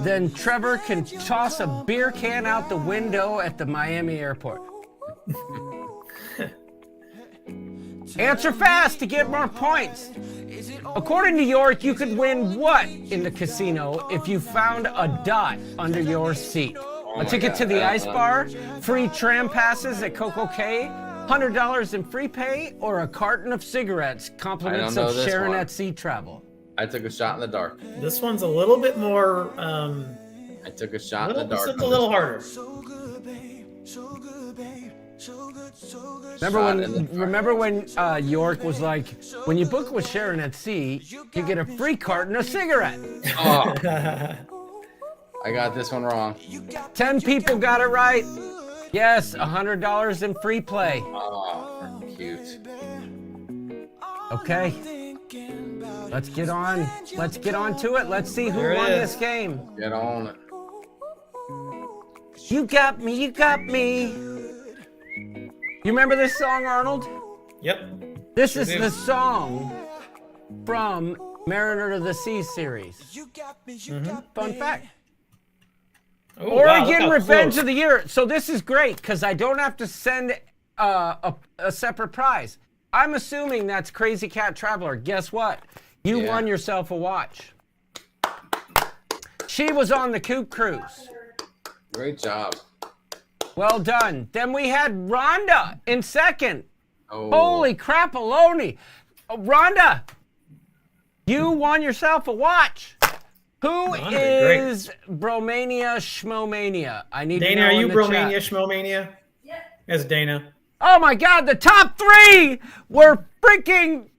than Trevor can toss a beer can out the window at the Miami airport. Answer fast to get more points. According to York, you could win what in the casino if you found a dot under your seat? A ticket to the ice bar, free tram passes at Coco Cay, $100 in free pay, or a carton of cigarettes, compliments know of this Sharon one. at Sea Travel. I took a shot in the dark. This one's a little bit more. I took a shot in the dark. This one's a little harder. Remember when York was like, when you book with Sharon at Sea, you get a free carton of cigarettes. Oh. I got this one wrong. 10 people got it right. Yes, $100 in free play. Oh, cute. Okay. Let's get on. Let's get on to it. Let's see who There it won is. this game. Get on it. You got me, you got me. You remember this song, Arnold? Yep. This Sure is do. the song from Mariner of the Sea series. Fun fact. Oh, wow, look Oregon how Revenge close. of the Year. So this is great because I don't have to send a separate prize. I'm assuming that's Crazy Cat Traveler. Guess what? You Yeah. won yourself a watch. She was on the Coop Cruise. Great job. Well done. Then we had Rhonda in second. Oh. Holy crap-a-loni. Rhonda, you won yourself a watch. Who Rhonda, great. is Bromania Schmomania? I need to Dana, know are in you the Bromania, chat. Schmomania? Yeah. That's Dana. Oh my God, the top 3 were freaking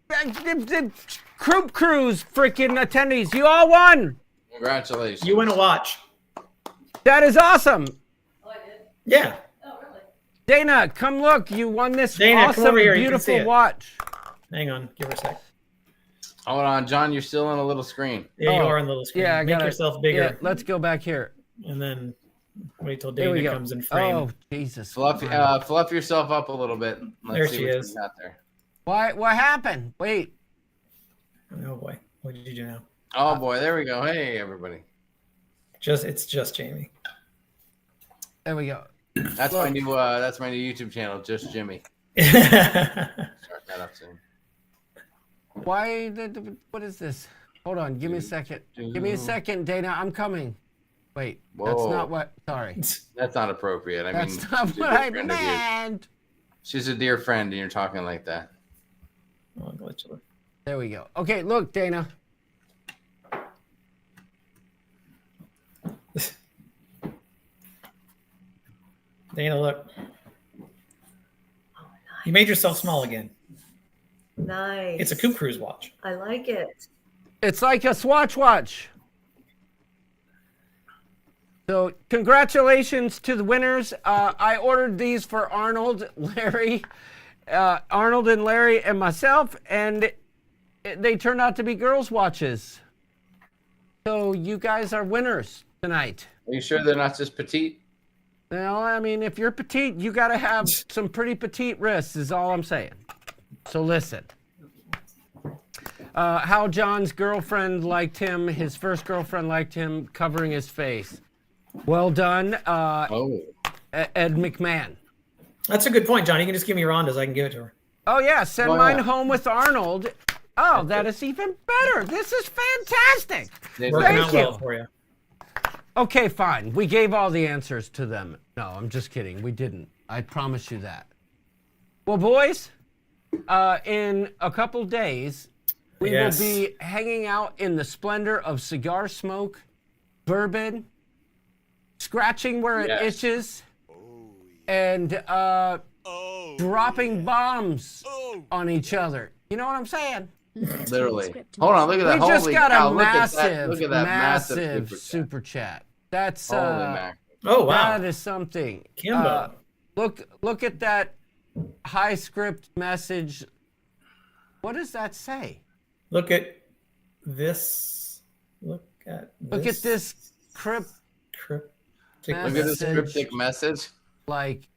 Coop Cruise freaking attendees. You all won. Congratulations. You win a watch. That is awesome. Yeah. Dana, come look. You won this Dana, come awesome, over here. You can see beautiful it. watch. Hang on. Give her a sec. Hold on, John. You're still on a little screen. Yeah, you Oh, are on the little screen. Yeah, I Make got yourself bigger. Yeah, let's go back here. And then wait till Here we Dana go. comes in frame. Oh, Jesus. Fluff yourself up a little bit. Let's There see she what is. you got there. What happened? Wait. Oh boy. What did you do now? Oh boy, there we go. Hey everybody. It's just Jamie. There we go. That's my new YouTube channel, Just Jimmy. There Start that up soon. Why? What is this? Hold on. Give me a second. Give me a second, Dana. I'm coming. Wait. That's Whoa. not what. Sorry. That's not appropriate. I mean, That's not she's a what dear I friend of yours. meant. She's a dear friend, and you're talking like that. Oh, glitch alert. There we go. Okay, look, Dana. Dana, look. You made yourself small again. Nice. It's a Coop Cruise watch. I like it. It's like a Swatch watch. So congratulations to the winners. I ordered these for Arnold, Larry, Arnold and Larry and myself, and they turned out to be girls' watches. So you guys are winners tonight. Are you sure they're not just petite? Well, I mean, if you're petite, you got to have some pretty petite wrists, is all I'm saying. So listen. How John's girlfriend liked him, his first girlfriend liked him covering his face. Well done, Ed McMahon. That's a good point, John. You can just give me Rhonda's. I can give it to her. Oh, yeah. Send mine home with Arnold. Oh, that is even better. This is fantastic. Working out Thank you. well for you. Okay, fine. We gave all the answers to them. No, I'm just kidding. We didn't. I promise you that. Well, boys, in a couple days, we will be hanging out in the splendor of cigar smoke, bourbon, scratching where it itches, and dropping bombs on each other. You know what I'm saying? Literally. Hold on, look at that. We just Holy got cow, a massive, look at that massive super chat. That's Holy mackerel. Oh wow, that is something. Kimbo. Look at that high script message. What does that say? Look at this. Look at this cryptic Look at this cryptic message. Like,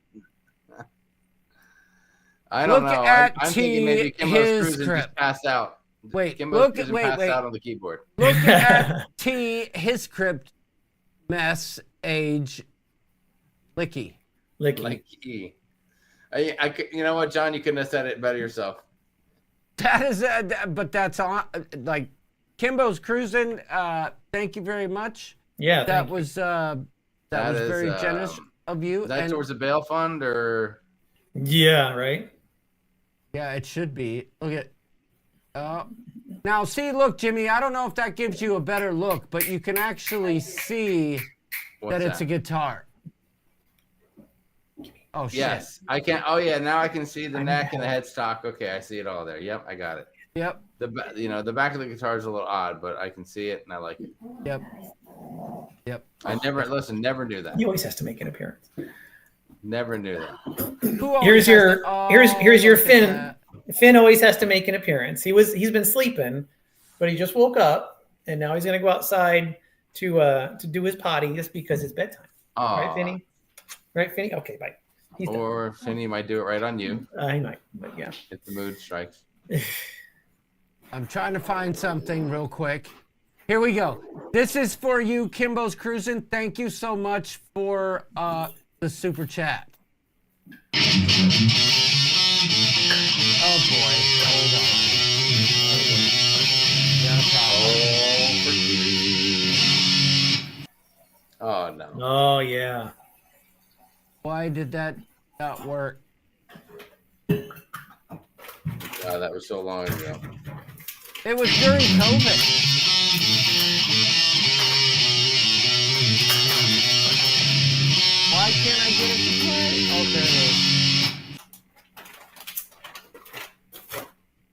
I don't look know. at I'm thinking maybe Kimbo's cruising just passed out. Wait, Kimbo's cruising passed out on the keyboard. Look at his script mess age licky. Licky. You know what, John? You couldn't have said it better yourself. That is, but that's on. Like, Kimbo's cruising. Thank you very much. Yeah, that was very generous of you. Is that towards the bail fund or? Yeah, right. Yeah, it should be. Look at. Now, see, look, Jimmy. I don't know if that gives you a better look, but you can actually see that it's a guitar. Oh shit. Yes, I can. Oh yeah, now I can see the neck and the headstock. Okay, I see it all there. Yep, I got it. Yep. The back of the guitar is a little odd, but I can see it and I like it. Yep. Yep. I never knew that. He always has to make an appearance. Never knew that. Here's your Finn. Finn always has to make an appearance. He's been sleeping, but he just woke up and now he's gonna go outside to do his potty just because it's bedtime. Right, Finny? Right, Finny? Okay, bye. Or Finny might do it right on you. He might, but yeah. If the mood strikes. I'm trying to find something real quick. Here we go. This is for you, Kimbo's Cruising. Thank you so much for the super chat. Oh boy, hold on. Oh no. Oh yeah. Why did that not work? Wow, that was so long ago. It was during COVID. Why can't I get it to play? Oh, there it is.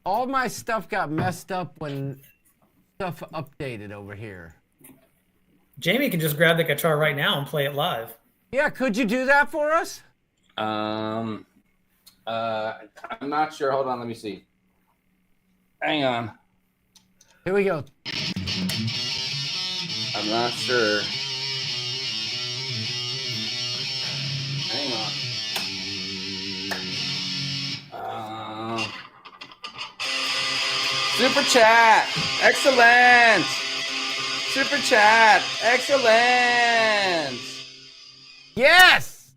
All my stuff got messed up when stuff updated over here. Jamie can just grab the guitar right now and play it live. Yeah, could you do that for us? I'm not sure. Hold on, let me see. Hang on. Here we go. I'm not sure. Hang on. Super chat. Excellent. Super chat. Excellent. Yes.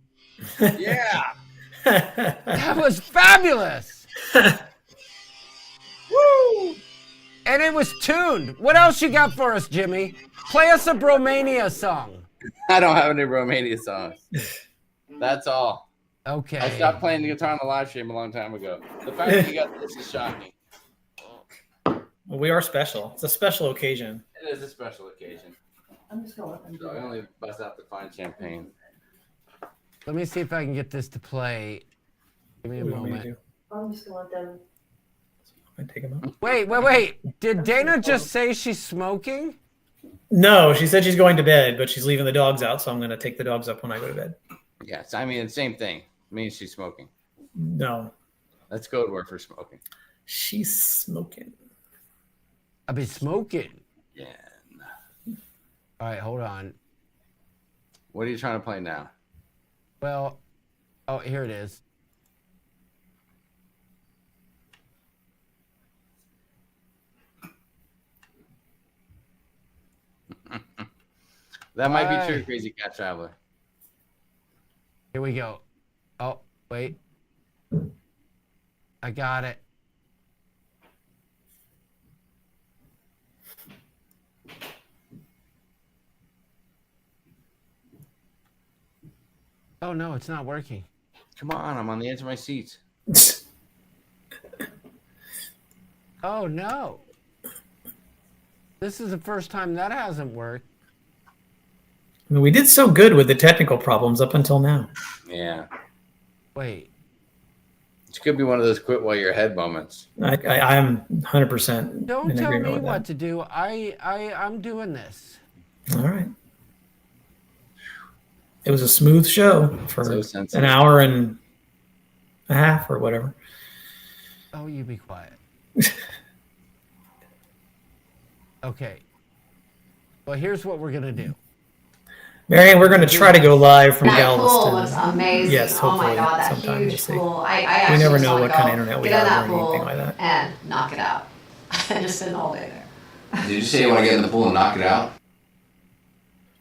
Yeah. That was fabulous. Woo. And it was tuned. What else you got for us, Jimmy? Play us a Bromania song. I don't have any Bromania songs. That's all. Okay. I stopped playing the guitar on the live stream a long time ago. The fact that you got this is shocking. Well, we are special. It's a special occasion. It is a special occasion. I'm just going. So I only bust out the fine champagne. Let me see if I can get this to play. Give me a moment. I'm just going to let them. I take them out. Wait. Did Dana just say she's smoking? No, she said she's going to bed, but she's leaving the dogs out, so I'm going to take the dogs up when I go to bed. Yes, I mean, same thing. It means she's smoking. No. That's code word for smoking. She's smoking. I've been smoking. Yeah. All right, hold on. What are you trying to play now? Well, oh, here it is. That might be true, Crazy Cat Traveler. Here we go. Oh, wait. I got it. Oh, no, it's not working. Come on, I'm on the edge of my seat. Oh, no. This is the first time that hasn't worked. I mean, we did so good with the technical problems up until now. Yeah. Wait. It could be one of those quit while you're ahead moments. I'm 100% Don't in tell agreement me with what that. to do. I'm doing this. All right. It was a smooth show for So an sensitive. hour and a half or whatever. Oh, you be quiet. Okay. Well, here's what we're going to do. Marianne, we're going to try to go live from That Galveston. pool looks amazing. Yes, Oh hopefully my god, that sometime we'll huge see. pool. I We actually never just know wanna what kind of go internet we get in have that or anything pool like that. and knock it out. I just spend all day there. Did you say you want to get in the pool and knock it out?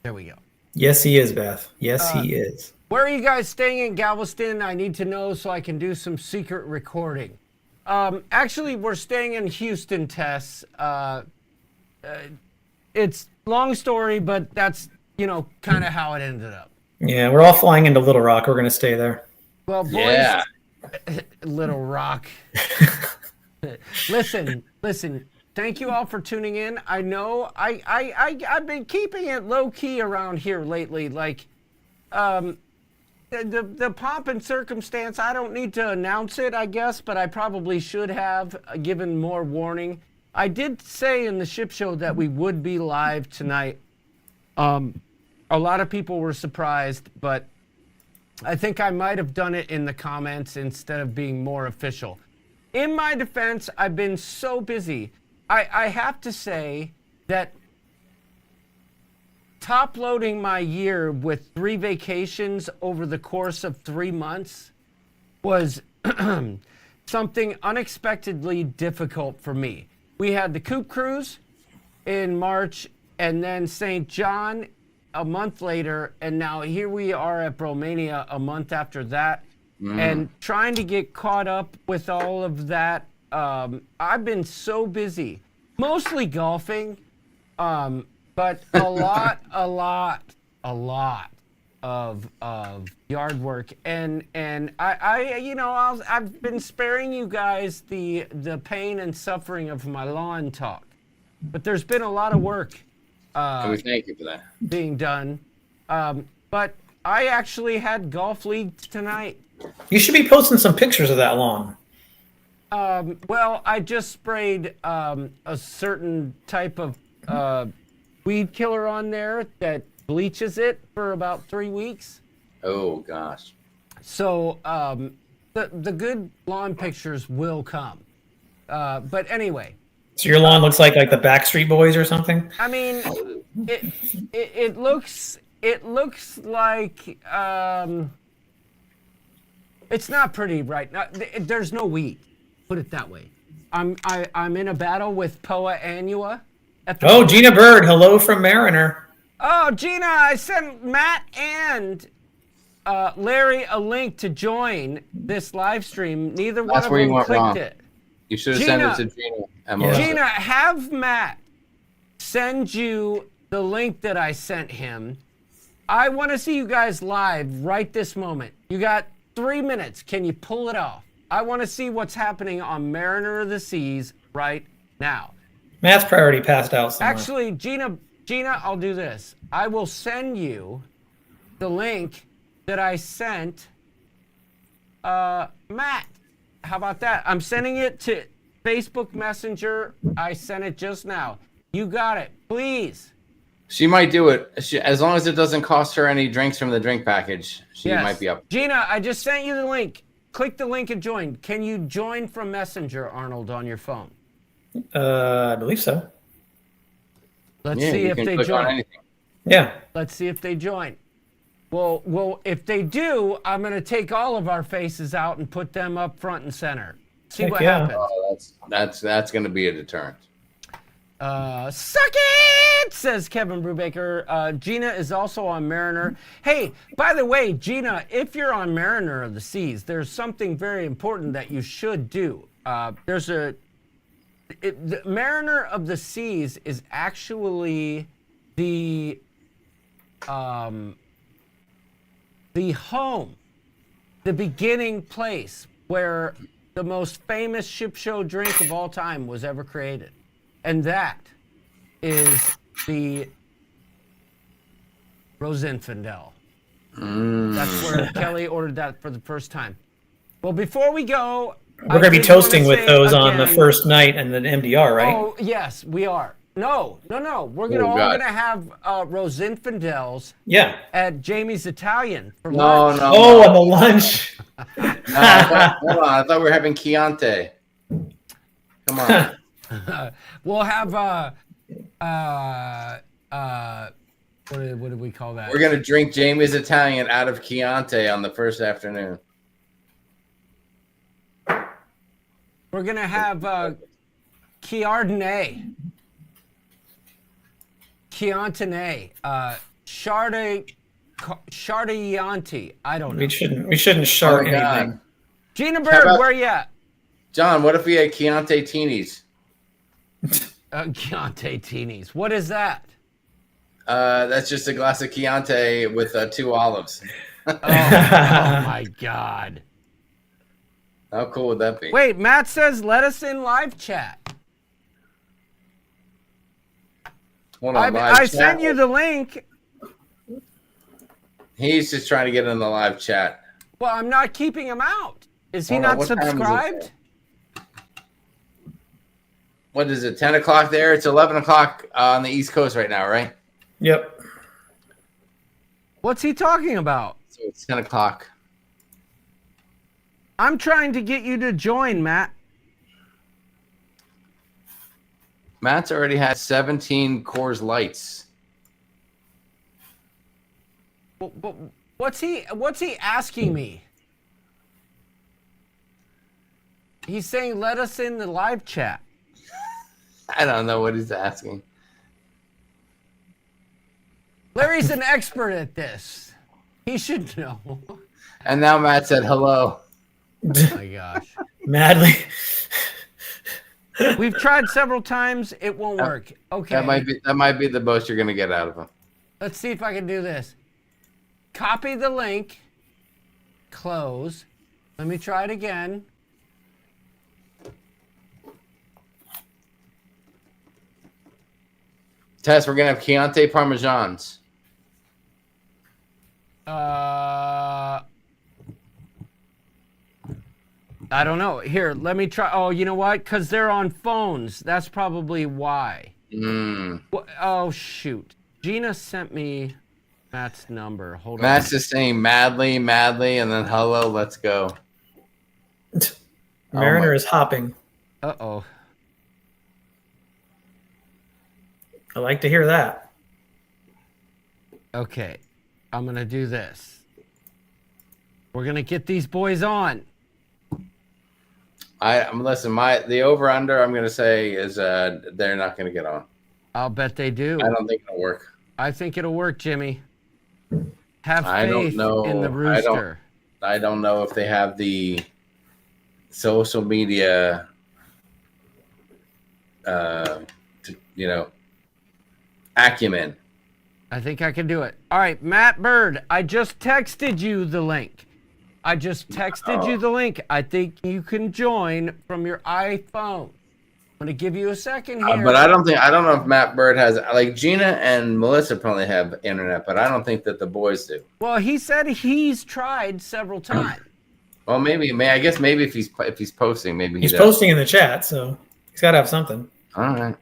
There we go. Yes, he is, Beth. Yes, he is. Where are you guys staying in Galveston? I need to know so I can do some secret recording. Actually, we're staying in Houston, Tess. It's long story, but that's, kind of how it ended up. Yeah, we're all flying into Little Rock. We're going to stay there. Well, boys, Yeah. Little Rock. Listen. Thank you all for tuning in. I know I've been keeping it low key around here lately. Like, the pomp and circumstance. I don't need to announce it, I guess, but I probably should have given more warning. I did say in the ship show that we would be live tonight. A lot of people were surprised, but I think I might have done it in the comments instead of being more official. In my defense, I've been so busy. I have to say that top loading my year with 3 vacations over the course of 3 months was something unexpectedly difficult for me. We had the Coop Cruise in March and then St. John a month later, and now here we are at Bromania a month after that. And trying to get caught up with all of that. I've been so busy, mostly golfing, but a lot of yard work, and I've been sparing you guys the pain and suffering of my lawn talk, but there's been a lot of work And we thank you for that. being done. But I actually had golf leagues tonight. You should be posting some pictures of that lawn. Well, I just sprayed a certain type of weed killer on there that bleaches it for about 3 weeks. Oh, gosh. So the good lawn pictures will come. But anyway. So your lawn looks like the Backstreet Boys or something? I mean, it looks like it's not pretty right now. There's no weed. Put it that way. I'm in a battle with Poa annua. Oh, Gina Bird, hello from Mariner. Oh, Gina, I sent Matt and Larry a link to join this live stream. Neither one That's of where you them went clicked wrong. it. You should have sent it to Gina. and Melissa. Gina, have Matt send you the link that I sent him. I want to see you guys live right this moment. You got 3 minutes. Can you pull it off? I want to see what's happening on Mariner of the Seas right now. Matt's priority passed out somewhere. Actually, Gina, I'll do this. I will send you the link that I sent Matt. How about that? I'm sending it Facebook Messenger. I sent it just now. You got it. Please. She might do it. As long as it doesn't cost her any drinks from the drink package, she Yes. might be up. Gina, I just sent you the link. Click the link and join. Can you join from Messenger, Arnold, on your phone? I believe so. Let's Yeah, see you if can they click on join. anything. Yeah. Let's see if they join. Well, if they do, I'm going to take all of our faces out and put them up front and center. See Heck what yeah. happens. Oh, that's going to be a deterrent. Suck it, says Kevin Brubaker. Gina is also on Mariner. Hey, by the way, Gina, if you're on Mariner of the Seas, there's something very important that you should do. The Mariner of the Seas is actually the home, the beginning place where the most famous ship show drink of all time was ever created. And that is the Rosinfandel. That's where Kelly ordered that for the first time. Well, before we go, We're going to be toasting with those on the first night and then MDR, right? Oh, yes, we are. No. We're gonna all God. gonna have Rosinfandels. Yeah. At Jamie's Italian for No, lunch. no. Oh, on the lunch. No, hold on. I thought we were having Chianti. Come on. We'll have what do we call that? We're going to drink Jamie's Italian out of Chianti on the first afternoon. We're gonna have Chianti, Chardianti. I don't know. We shouldn't shart Oh my God. anything. Gina How Bird, about- where you at? John, what if we had Chianti Teenies? Chianti Teenies. What is that? That's just a glass of Chianti with 2 olives. Oh my God. How cool would that be? Wait, Matt says let us in live chat. Hold on, live I chat. sent you the link. He's just trying to get in the live chat. Well, I'm not keeping him out. Is he Hold on, not what time is it subscribed? What is it, 10 o'clock there? It's 11 o'clock on the East Coast right now, right? Yep. What's he talking about? So it's 10 o'clock. I'm trying to get you to join, Matt. Matt's already had 17 Coors Lights. What's he asking me? He's saying let us in the live chat. I don't know what he's asking. Larry's an expert at this. He should know. And now Matt said hello. Oh my gosh. Madly. We've tried several times. It won't work. Okay. That might be the most you're gonna get out of him. Let's see if I can do this. Copy the link. Close. Let me try it again. Tess, we're gonna have Chianti Parmesans. I don't know. Here, let me try. Oh, you know what? Because they're on phones. That's probably why. Oh, shoot. Gina sent me Matt's number. Hold on. Matt's just saying madly, and then hello, let's go. Mariner is hopping. Uh-oh. I like to hear that. Okay. I'm going to do this. We're going to get these boys on. Listen, the over under I'm gonna say is they're not gonna get on. I'll bet they do. I don't think it'll work. I think it'll work, Jimmy. Have I don't faith know. in the rooster. I don't know if they have the social media acumen. I think I can do it. All right, Matt Bird, I just texted you the link. I think you can join from your iPhone. I'm going to give you a second here. But I don't know if Matt Bird has, like Gina and Melissa probably have internet, but I don't think that the boys do. Well, he said he's tried several times. Well, maybe. I guess maybe if he's posting, maybe He's does. posting in the chat, so he's got to have something. All right.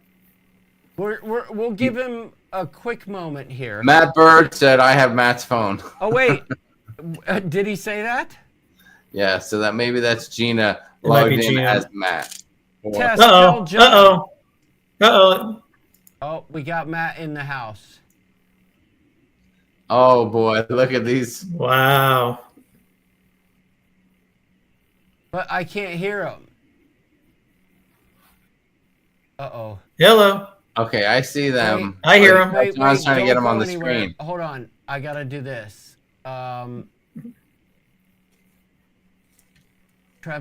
We'll give him a quick moment here. Matt Bird said, "I have Matt's phone." Oh wait, did he say that? Yeah, so that maybe that's Gina It might logged be in Gina. as Matt. Test, Uh-oh. tell John. Uh-oh. Uh-oh. Oh, we got Matt in the house. Oh boy, look at these. Wow. But I can't hear him. Uh-oh. Hello. Okay, I see them. I hear him. John's trying to get don't them on go the anywhere. screen. Hold on. I got to do this. Trev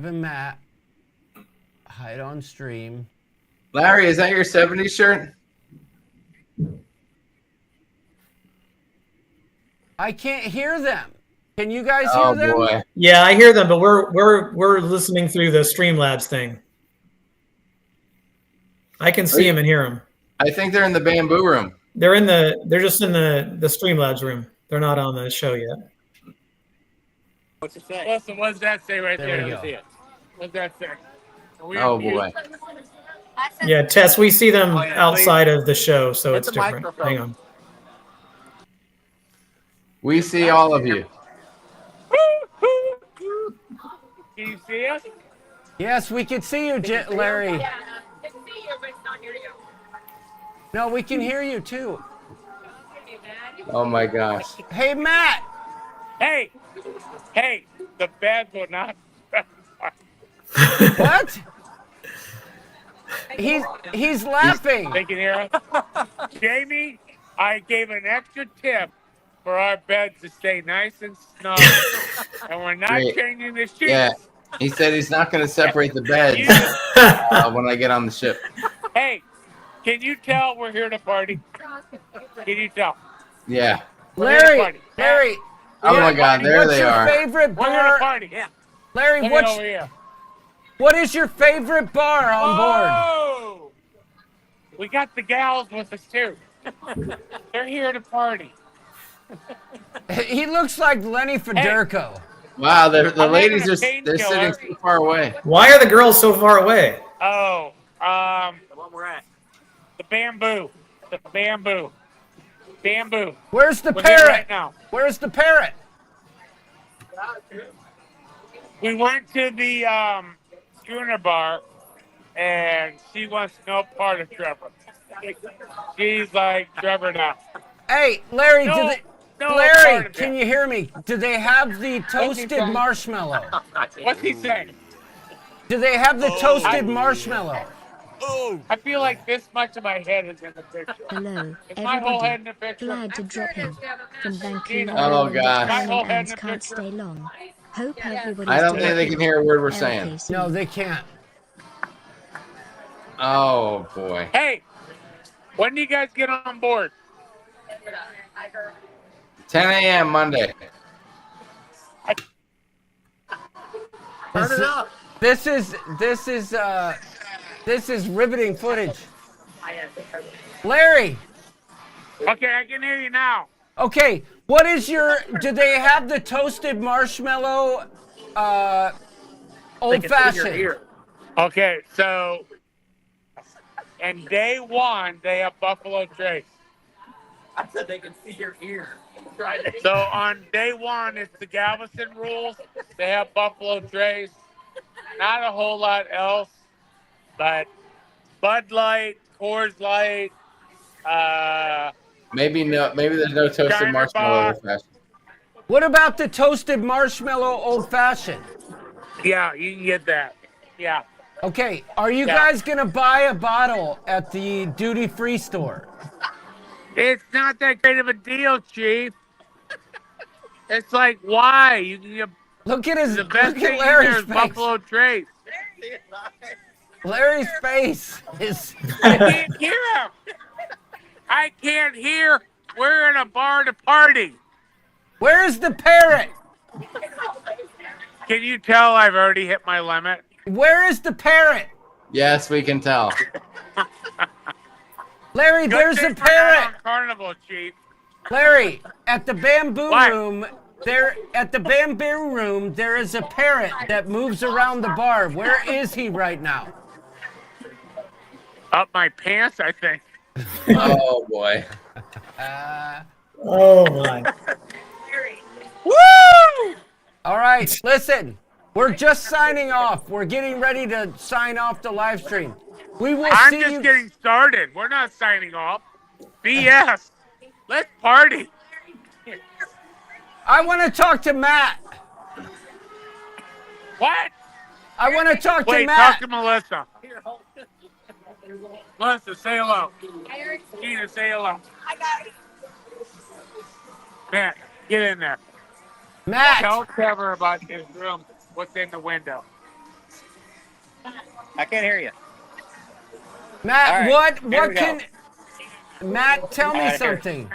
and Matt. Hide on stream. Larry, is that your 70s shirt? I can't hear them. Can you guys Oh hear them? boy. Yeah, I hear them, but we're listening through the Streamlabs thing. I can see him and hear him. I think they're in the bamboo room. They're just in the Streamlabs room. They're not on the show yet. What's it say? Listen, what does that say right There there? we Let's go. see it. What's that say? Are we Oh on mute? boy. Yeah, Tess, we see them Oh, yeah, outside of the show, so Hit it's the different. microphone. Hang on. We see all of you. Can you see us? Yes, we can see you, Larry. No, we can hear you too. Oh my gosh. Hey, Matt. Hey, the beds will not. What? He's laughing. They can hear us. Jamie, I gave an extra tip for our beds to stay nice and snug, and we're not Great. changing the sheets. Yeah, he said he's not going to separate the beds when I get on the ship. Hey, can you tell we're here to party? Can you tell? Yeah. We're here to Larry, party. Larry. Oh my God, there what's they your are. favorite We're here bar? to party. Yeah. Larry, Look what's over here. what is your favorite bar on board? Oh! We got the gals with us too. They're here to party. He looks like Lenny Federico. Wow, the I'm ladies having a are they're painkiller. sitting too far away. Why are the girls so far away? Oh, the one we're at. The bamboo. The bamboo. Bamboo. Where's the We're here parrot? right now. Where's the parrot? We went to the schooner bar, and she wants no part of Trevor. She's like Trevor now. Hey, Larry, No, no part Larry, of can it. you hear me? Do they have the toasted saying? marshmallow? What's he saying? Do they have the toasted marshmallow? I feel like this much of my head is in the picture. Hello, Is my whole head in everybody. the picture? Glad to drop in from Vancouver. Oh, Island. gosh. My whole head in Fans the can't picture. stay long. Hope everybody's I don't think they doing can hear a word we're well. saying. LKC. No, they can't. Oh boy. Hey, when do you guys get on board? 10 a.m. Monday. Turn it up. This is riveting footage. Larry. Okay, I can hear you now. Okay, what is your? Do they have the toasted marshmallow? Old fashioned. Okay, so and day one they have Buffalo Trace. I said they can see your ear. So on day one it's the Galveston rules. They have Buffalo Trace. Not a whole lot else, but Bud Light, Coors Light. Maybe there's no toasted China marshmallow bar. old fashioned. What about the toasted marshmallow old fashioned? Yeah, you can get that. Yeah. Okay, are you Yeah. guys gonna buy a bottle at the duty free store? It's not that great of a deal, Chief. It's like, why? You can get Look at his. the best Look thing at in Larry's there is face. Buffalo Trace. Larry's face is. I can't hear him. I can't hear. We're in a bar to party. Where's the parrot? Can you tell I've already hit my limit? Where is the parrot? Yes, we can tell. Larry, Good there's thing a we're not parrot. on Carnival, Chief. Larry, at the bamboo What? room, there at the bamboo room, there is a parrot that moves around the bar. Where is he right now? Up my pants, I think. Oh boy. Oh my. Woo! All right, listen. We're just signing off. We're getting ready to sign off the live stream. We will I'm see just you. getting started. We're not signing off. BS. Let's party. I want to talk to Matt. What? I want to talk to Wait, Matt. talk to Melissa. Melissa, say hello. Gina, say hello. I got it. Matt, get in there. Matt. Tell Trevor about his room. What's in the window? I can't hear you. Matt, All right, what here we go. can Matt tell me All right, here. something?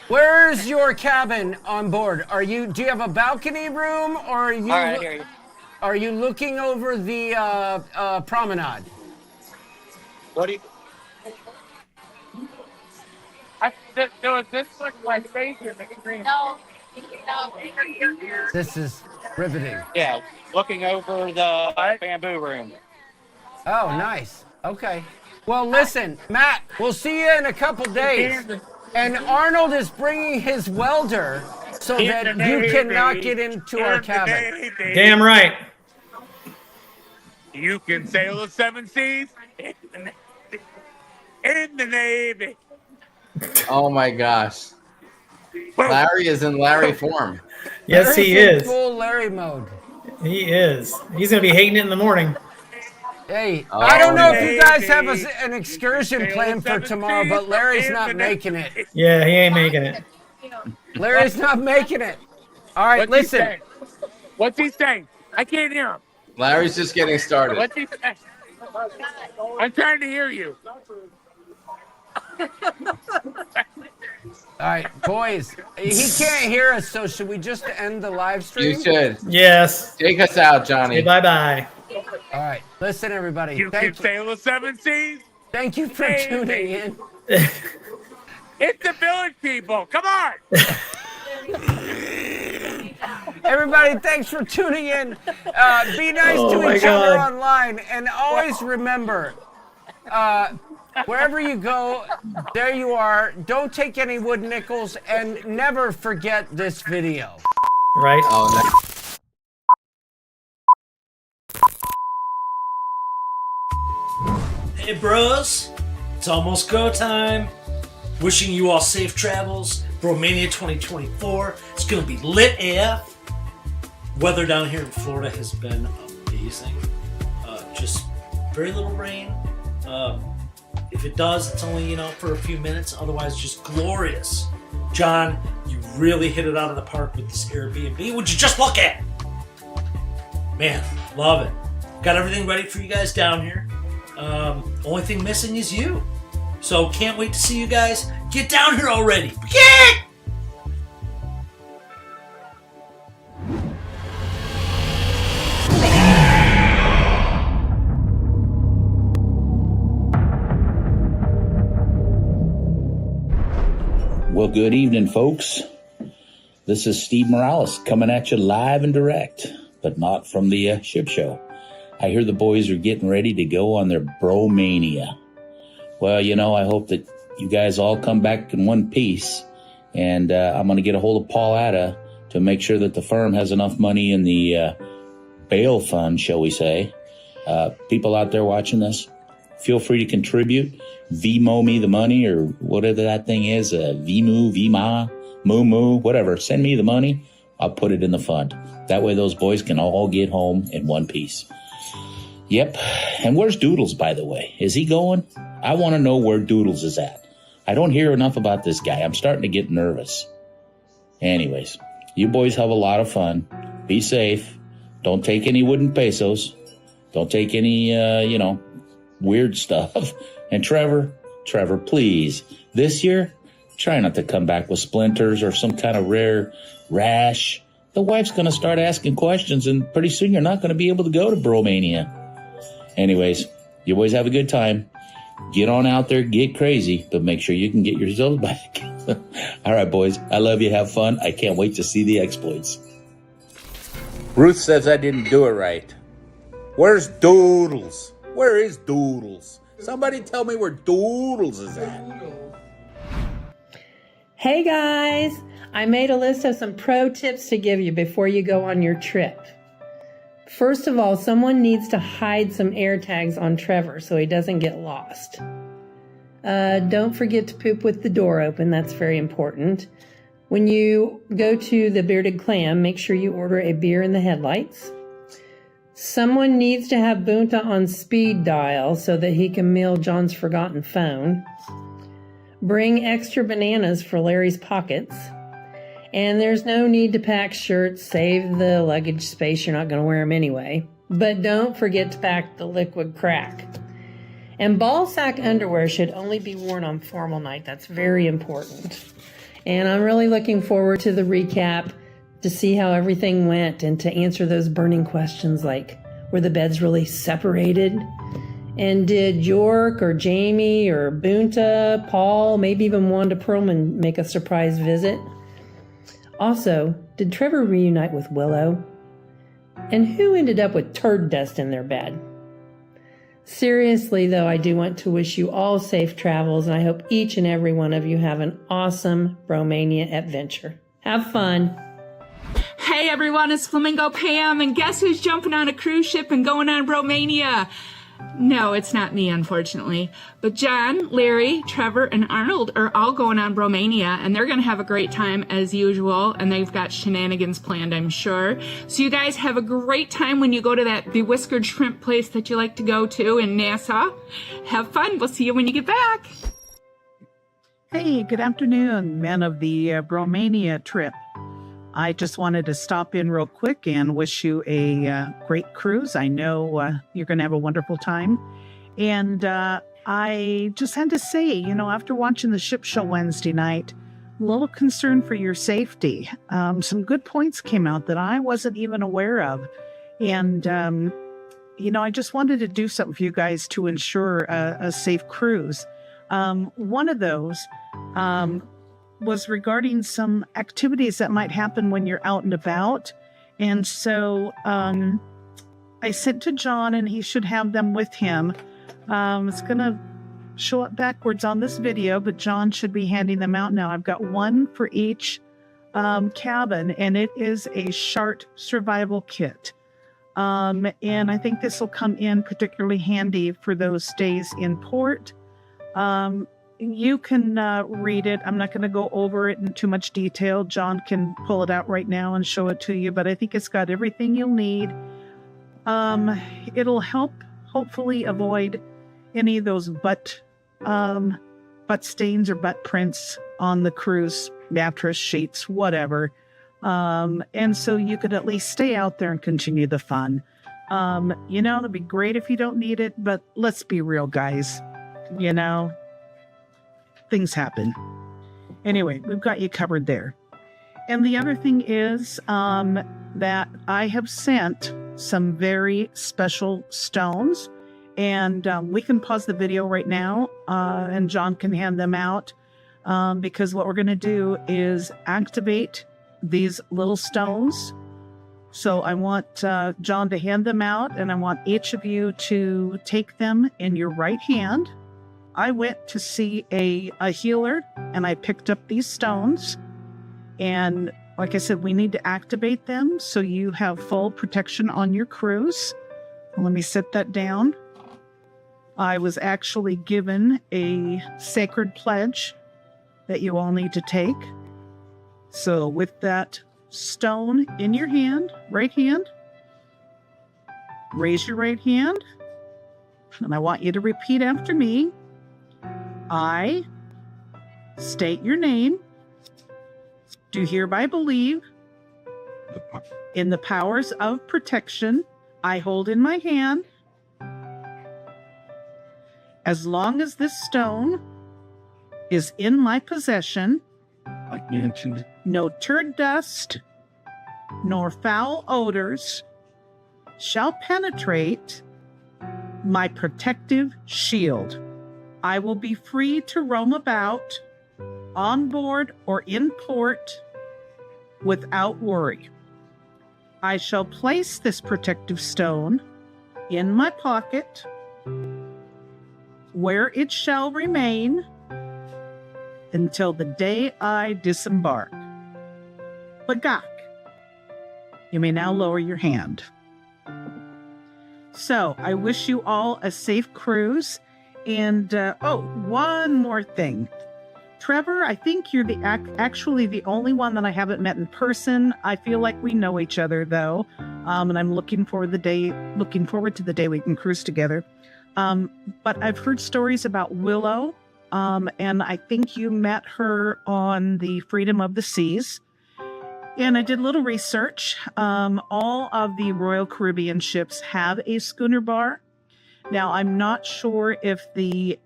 Where's your cabin on board? Do you have a balcony room, or are you All right, I hear you. are you looking over the promenade? What do you? Does this look like face in the screen? No. This is riveting. Yeah, looking over the bamboo room. Oh, nice. Okay. Well, listen, Matt, we'll see you in a couple days. And Arnold is bringing his welder so that you cannot get into our cabin. Damn right. You can sail the 7 seas in the Navy. Oh my gosh. Larry is in Larry form. Yes, he Larry's in is. full Larry mode. He is. He's gonna be hating it in the morning. Hey, Oh, I don't know if you guys Navy. have an excursion planned for tomorrow, but Larry's not making it. Yeah, he ain't making it. Larry's not making it. All right, listen. What's he saying? I can't hear him. Larry's just getting started. What's he saying? I'm trying to hear you. All right, boys. He can't hear us, so should we just end the live stream? You should. Yes. Take us out, Johnny. Say bye-bye. All right, listen, everybody. You can sail the 7 seas. Thank you for tuning in. It's the village people. Come on. Everybody, thanks for tuning in. Be nice Oh to my each other God. online, and always remember, wherever you go, there you are. Don't take any wood nickels, and never forget this video. Right? Oh, no. Hey bros, it's almost go time. Wishing you all safe travels. Bromania 2024. It's gonna be lit AF. Weather down here in Florida has been amazing. Just very little rain. If it does, it's only for a few minutes. Otherwise, just glorious. John, you really hit it out of the park with this Airbnb. Would you just look at? Man, love it. Got everything ready for you guys down here. Only thing missing is you. So can't wait to see you guys. Get down here already. Yeah! Well, good evening, folks. This is Steve Morales coming at you live and direct, but not from the ship show. I hear the boys are getting ready to go on their Bromania. Well, I hope that you guys all come back in one piece, and I'm going to get a hold of Paul Atta to make sure that the firm has enough money in the bail fund, shall we say. People out there watching this, feel free to contribute. Vmo me the money, or whatever that thing is, Vmu, Vma, Moo, whatever. Send me the money. I'll put it in the fund. That way those boys can all get home in one piece. Yep. And where's Doodles, by the way? Is he going? I want to know where Doodles is at. I don't hear enough about this guy. I'm starting to get nervous. Anyways, you boys have a lot of fun. Be safe. Don't take any wooden pesos. Don't take any, weird stuff. And Trevor, please, this year, try not to come back with splinters or some kind of rare rash. The wife's going to start asking questions, and pretty soon you're not going to be able to go to Bromania. Anyways, you boys have a good time. Get on out there, get crazy, but make sure you can get yourselves back. All right, boys. I love you. Have fun. I can't wait to see the exploits. Ruth says I didn't do it right. Where's Doodles? Where is Doodles? Somebody tell me where Doodles is at. Hey guys, I made a list of some pro tips to give you before you go on your trip. First of all, someone needs to hide some air tags on Trevor so he doesn't get lost. Don't forget to poop with the door open. That's very important. When you go to the Bearded Clam, make sure you order a beer in the headlights. Someone needs to have Bunta on speed dial so that he can mail John's forgotten phone. Bring extra bananas for Larry's pockets. And there's no need to pack shirts. Save the luggage space. You're not going to wear them anyway. But don't forget to pack the liquid crack. And ball sack underwear should only be worn on formal night. That's very important. And I'm really looking forward to the recap to see how everything went and to answer those burning questions like, were the beds really separated? And did York or Jamie or Bunta, Paul, maybe even Wanda Perlman make a surprise visit? Also, did Trevor reunite with Willow? And who ended up with turd dust in their bed? Seriously, though, I do want to wish you all safe travels, and I hope each and every one of you have an awesome Bromania adventure. Have fun. Hey everyone, it's Flamingo Pam, and guess who's jumping on a cruise ship and going on Bromania? No, it's not me, unfortunately. But John, Larry, Trevor, and Arnold are all going on Bromania, and they're going to have a great time as usual, and they've got shenanigans planned, I'm sure. So you guys have a great time when you go to that bewhiskered shrimp place that you like to go to in Nassau. Have fun. We'll see you when you get back. Hey, good afternoon, men of the Bromania trip. I just wanted to stop in real quick and wish you a great cruise. I know you're going to have a wonderful time. And I just had to say, you know, after watching the ship show Wednesday night, a little concerned for your safety. Some good points came out that I wasn't even aware of. And, you know, I just wanted to do something for you guys to ensure a safe cruise. One of those was regarding some activities that might happen when you're out and about. And so I sent to John, and he should have them with him. It's going to show up backwards on this video, but John should be handing them out now. I've got one for each cabin, and it is a Chart survival kit. And I think this will come in particularly handy for those stays in port. You can read it. I'm not going to go over it in too much detail. John can pull it out right now and show it to you, but I think it's got everything you'll need. It'll help hopefully avoid any of those butt stains or butt prints on the cruise mattress, sheets, whatever. And so you could at least stay out there and continue the fun. You know, it'd be great if you don't need it, but let's be real, guys. You know, things happen. Anyway, we've got you covered there. And the other thing is that I have sent some very special stones, and we can pause the video right now, and John can hand them out, because what we're going to do is activate these little stones. So I want John to hand them out, and I want each of you to take them in your right hand. I went to see a healer, and I picked up these stones. And like I said, we need to activate them so you have full protection on your cruise. Let me set that down. I was actually given a sacred pledge that you all need to take. So with that stone in your hand, right hand, raise your right hand, and I want you to repeat after me. I state your name, do hereby believe in the powers of protection I hold in my hand. As long as this stone is in my possession, no turd dust nor foul odors shall penetrate my protective shield. I will be free to roam about, on board or in port, without worry. I shall place this protective stone in my pocket, where it shall remain until the day I disembark. Bagak. You may now lower your hand. So, I wish you all a safe cruise. And, one more thing. Trevor, I think you're actually the only one that I haven't met in person. I feel like we know each other, though. And I'm looking forward to the day we can cruise together. But I've heard stories about Willow, and I think you met her on the Freedom of the Seas. And I did a little research. All of the Royal Caribbean ships have a schooner bar. Now, I'm not sure if the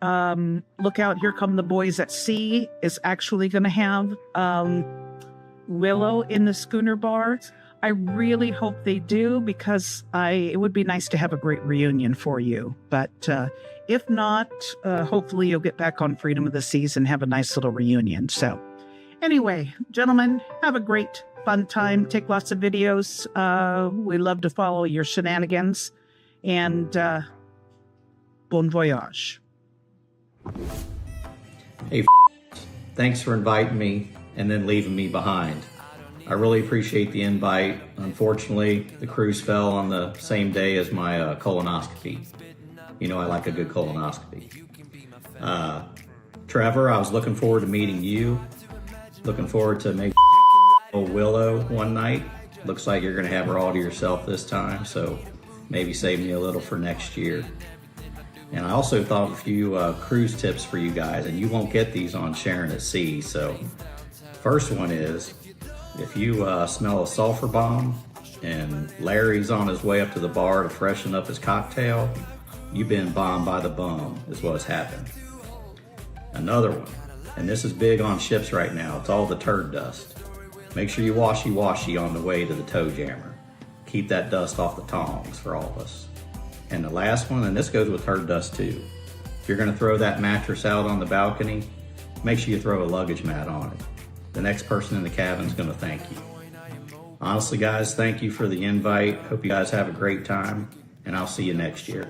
Look Out, Here Come the Boys at Sea is actually going to have Willow in the schooner bar. I really hope they do, because it would be nice to have a great reunion for you. But if not, hopefully you'll get back on Freedom of the Seas and have a nice little reunion. So anyway, gentlemen, have a great, fun time. Take lots of videos. We love to follow your shenanigans. And bon voyage. Hey, thanks for inviting me and then leaving me behind. I really appreciate the invite. Unfortunately, the cruise fell on the same day as my colonoscopy. You know I like a good colonoscopy. Trevor, I was looking forward to meeting you. Looking forward to maybe Willow one night. Looks like you're going to have her all to yourself this time, so maybe save me a little for next year. And I also thought of a few cruise tips for you guys, and you won't get these on Sharing at Sea. So first one is, if you smell a sulfur bomb and Larry's on his way up to the bar to freshen up his cocktail, you've been bombed by the bum, is what's happened. Another one, and this is big on ships right now, it's all the turd dust. Make sure you washy on the way to the toe jammer. Keep that dust off the tongs for all of us. And the last one, and this goes with turd dust too. If you're gonna throw that mattress out on the balcony, make sure you throw a luggage mat on it. The next person in the cabin is gonna thank you. Honestly, guys, thank you for the invite. Hope you guys have a great time, and I'll see you next year.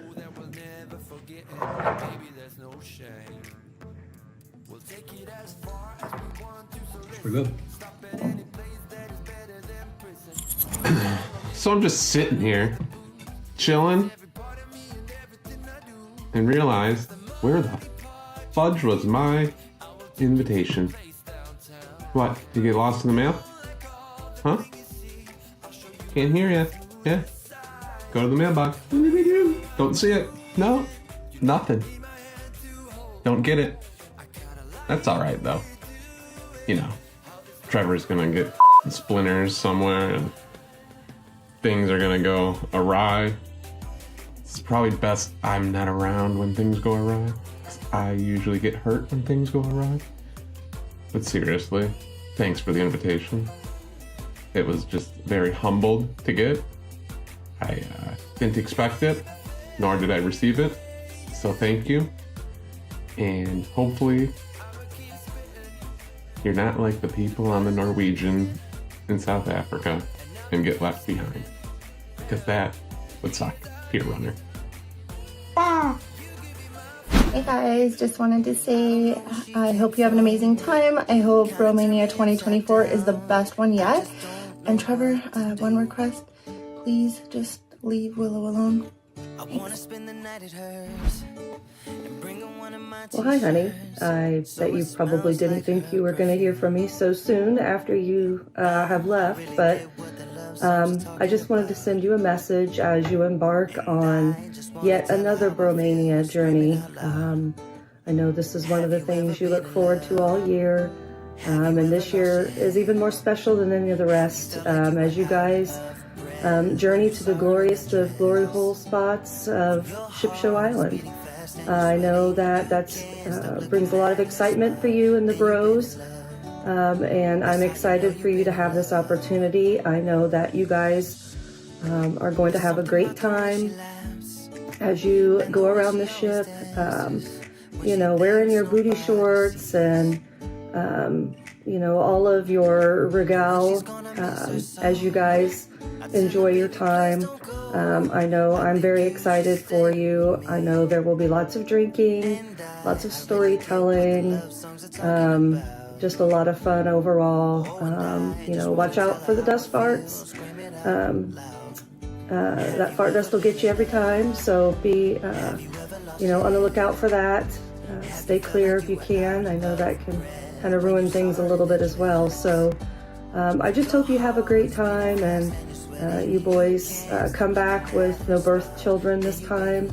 We're good. So I'm just sitting here, chilling, and realized, where the fudge was my invitation? What, you get lost in the mail? Huh? Can't hear ya. Yeah. Go to the mailbox. Don't see it. No. Nothing. Don't get it. That's alright though. You know, Trevor's gonna get splinters somewhere and things are gonna go awry. It's probably best I'm not around when things go awry. I usually get hurt when things go awry. But seriously, thanks for the invitation. It was just very humbled to get. I didn't expect it, nor did I receive it. So thank you. And hopefully you're not like the people on the Norwegian in South Africa and get left behind. Because that would suck. Pier runner. Hey guys, just wanted to say I hope you have an amazing time. I hope Bromania 2024 is the best one yet. And Trevor, one request, please just leave Willow alone. Thanks. Well, hi, honey. I bet you probably didn't think you were going to hear from me so soon after you have left, but I just wanted to send you a message as you embark on yet another Bromania journey. I know this is one of the things you look forward to all year, and this year is even more special than any of the rest as you guys journey to the glorious of glory hole spots of Shipshow Island. I know that brings a lot of excitement for you and the bros, and I'm excited for you to have this opportunity. I know that you guys are going to have a great time as you go around the ship. wearing your booty shorts and, all of your regale as you guys enjoy your time. I know I'm very excited for you. I know there will be lots of drinking, lots of storytelling, just a lot of fun overall. Watch out for the dust farts. That fart dust will get you every time, so be, on the lookout for that. Stay clear if you can. I know that can kind of ruin things a little bit as well. So I just hope you have a great time, and you boys come back with no birth children this time.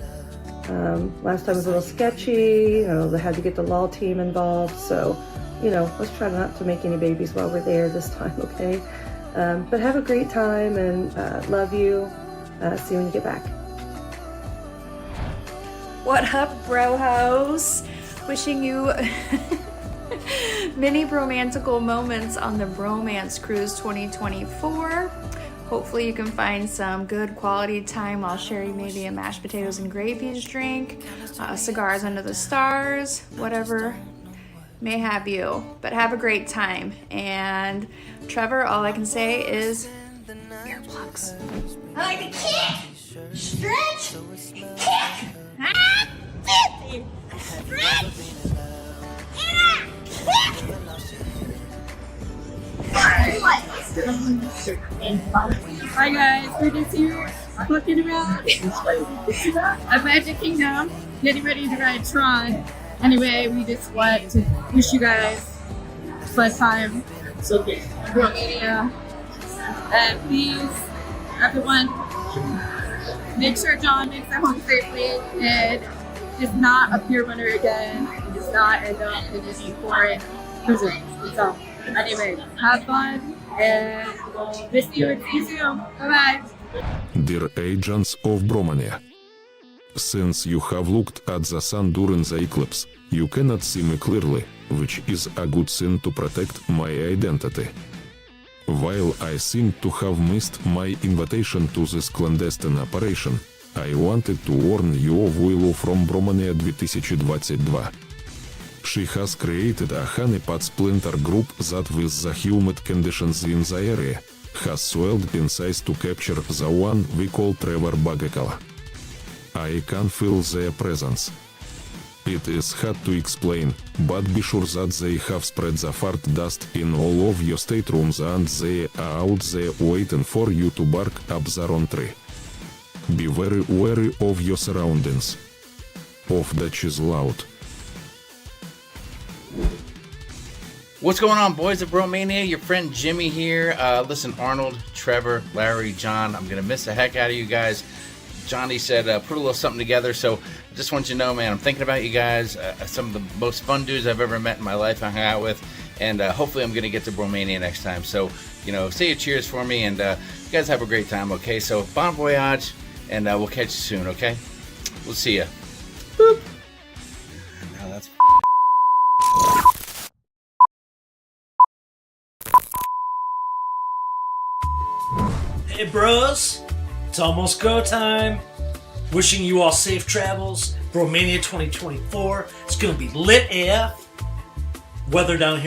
Last time was a little sketchy. They had to get the law team involved. So, let's try not to make any babies while we're there this time, okay? But have a great time, and love you. See you when you get back. What up, bro-hoes? Wishing you many bromantical moments on the Bromance Cruise 2024. Hopefully you can find some good quality time while sharing maybe a mashed potatoes and gravies drink, cigars under the stars, whatever may have you. But have a great time. And Trevor, all I can say is earplugs. I like to kick, stretch, kick, stretch, Hi guys, we're just here looking around at Magic Kingdom, getting ready to ride Tron. Anyway, we just want to wish you guys a fun time. So good. Bromania. And please, everyone, make sure John makes it home safely and is not a peer runner again. And does not end up in the euphoric prison. So, anyway, have fun. And we'll miss you and see you soon. Bye-bye. Dear agents of Bromania, since you have looked at the sun during the eclipse, you cannot see me clearly, which is a good thing to protect my identity. While I seem to have missed my invitation to this clandestine operation, I wanted to warn you of Willow from Bromania 2022. She has created a honeypot splinter group that, with the humid conditions in the area, has swelled in size to capture the one we call Trevor Bagakala. I can feel their presence. It is hard to explain, but be sure that they have spread the fart dust in all of your staterooms and they are out there waiting for you to bark up the wrong tree. Be very wary of your surroundings. Off the chisel out. What's going on, boys of Bromania? Your friend Jimmy here. Listen, Arnold, Trevor, Larry, John, I'm going to miss the heck out of you guys. Johnny said put a little something together, so I just want you to know, man, I'm thinking about you guys. Some of the most fun dudes I've ever met in my life I hung out with, and hopefully I'm going to get to Bromania next time. So, say a cheers for me, and you guys have a great time, okay? So, bon voyage, and we'll catch you soon, okay? We'll see ya. Boop. Now that's... Hey bros, it's almost go time. Wishing you all safe travels. Bromania 2024, it's gonna be lit AF. Weather down here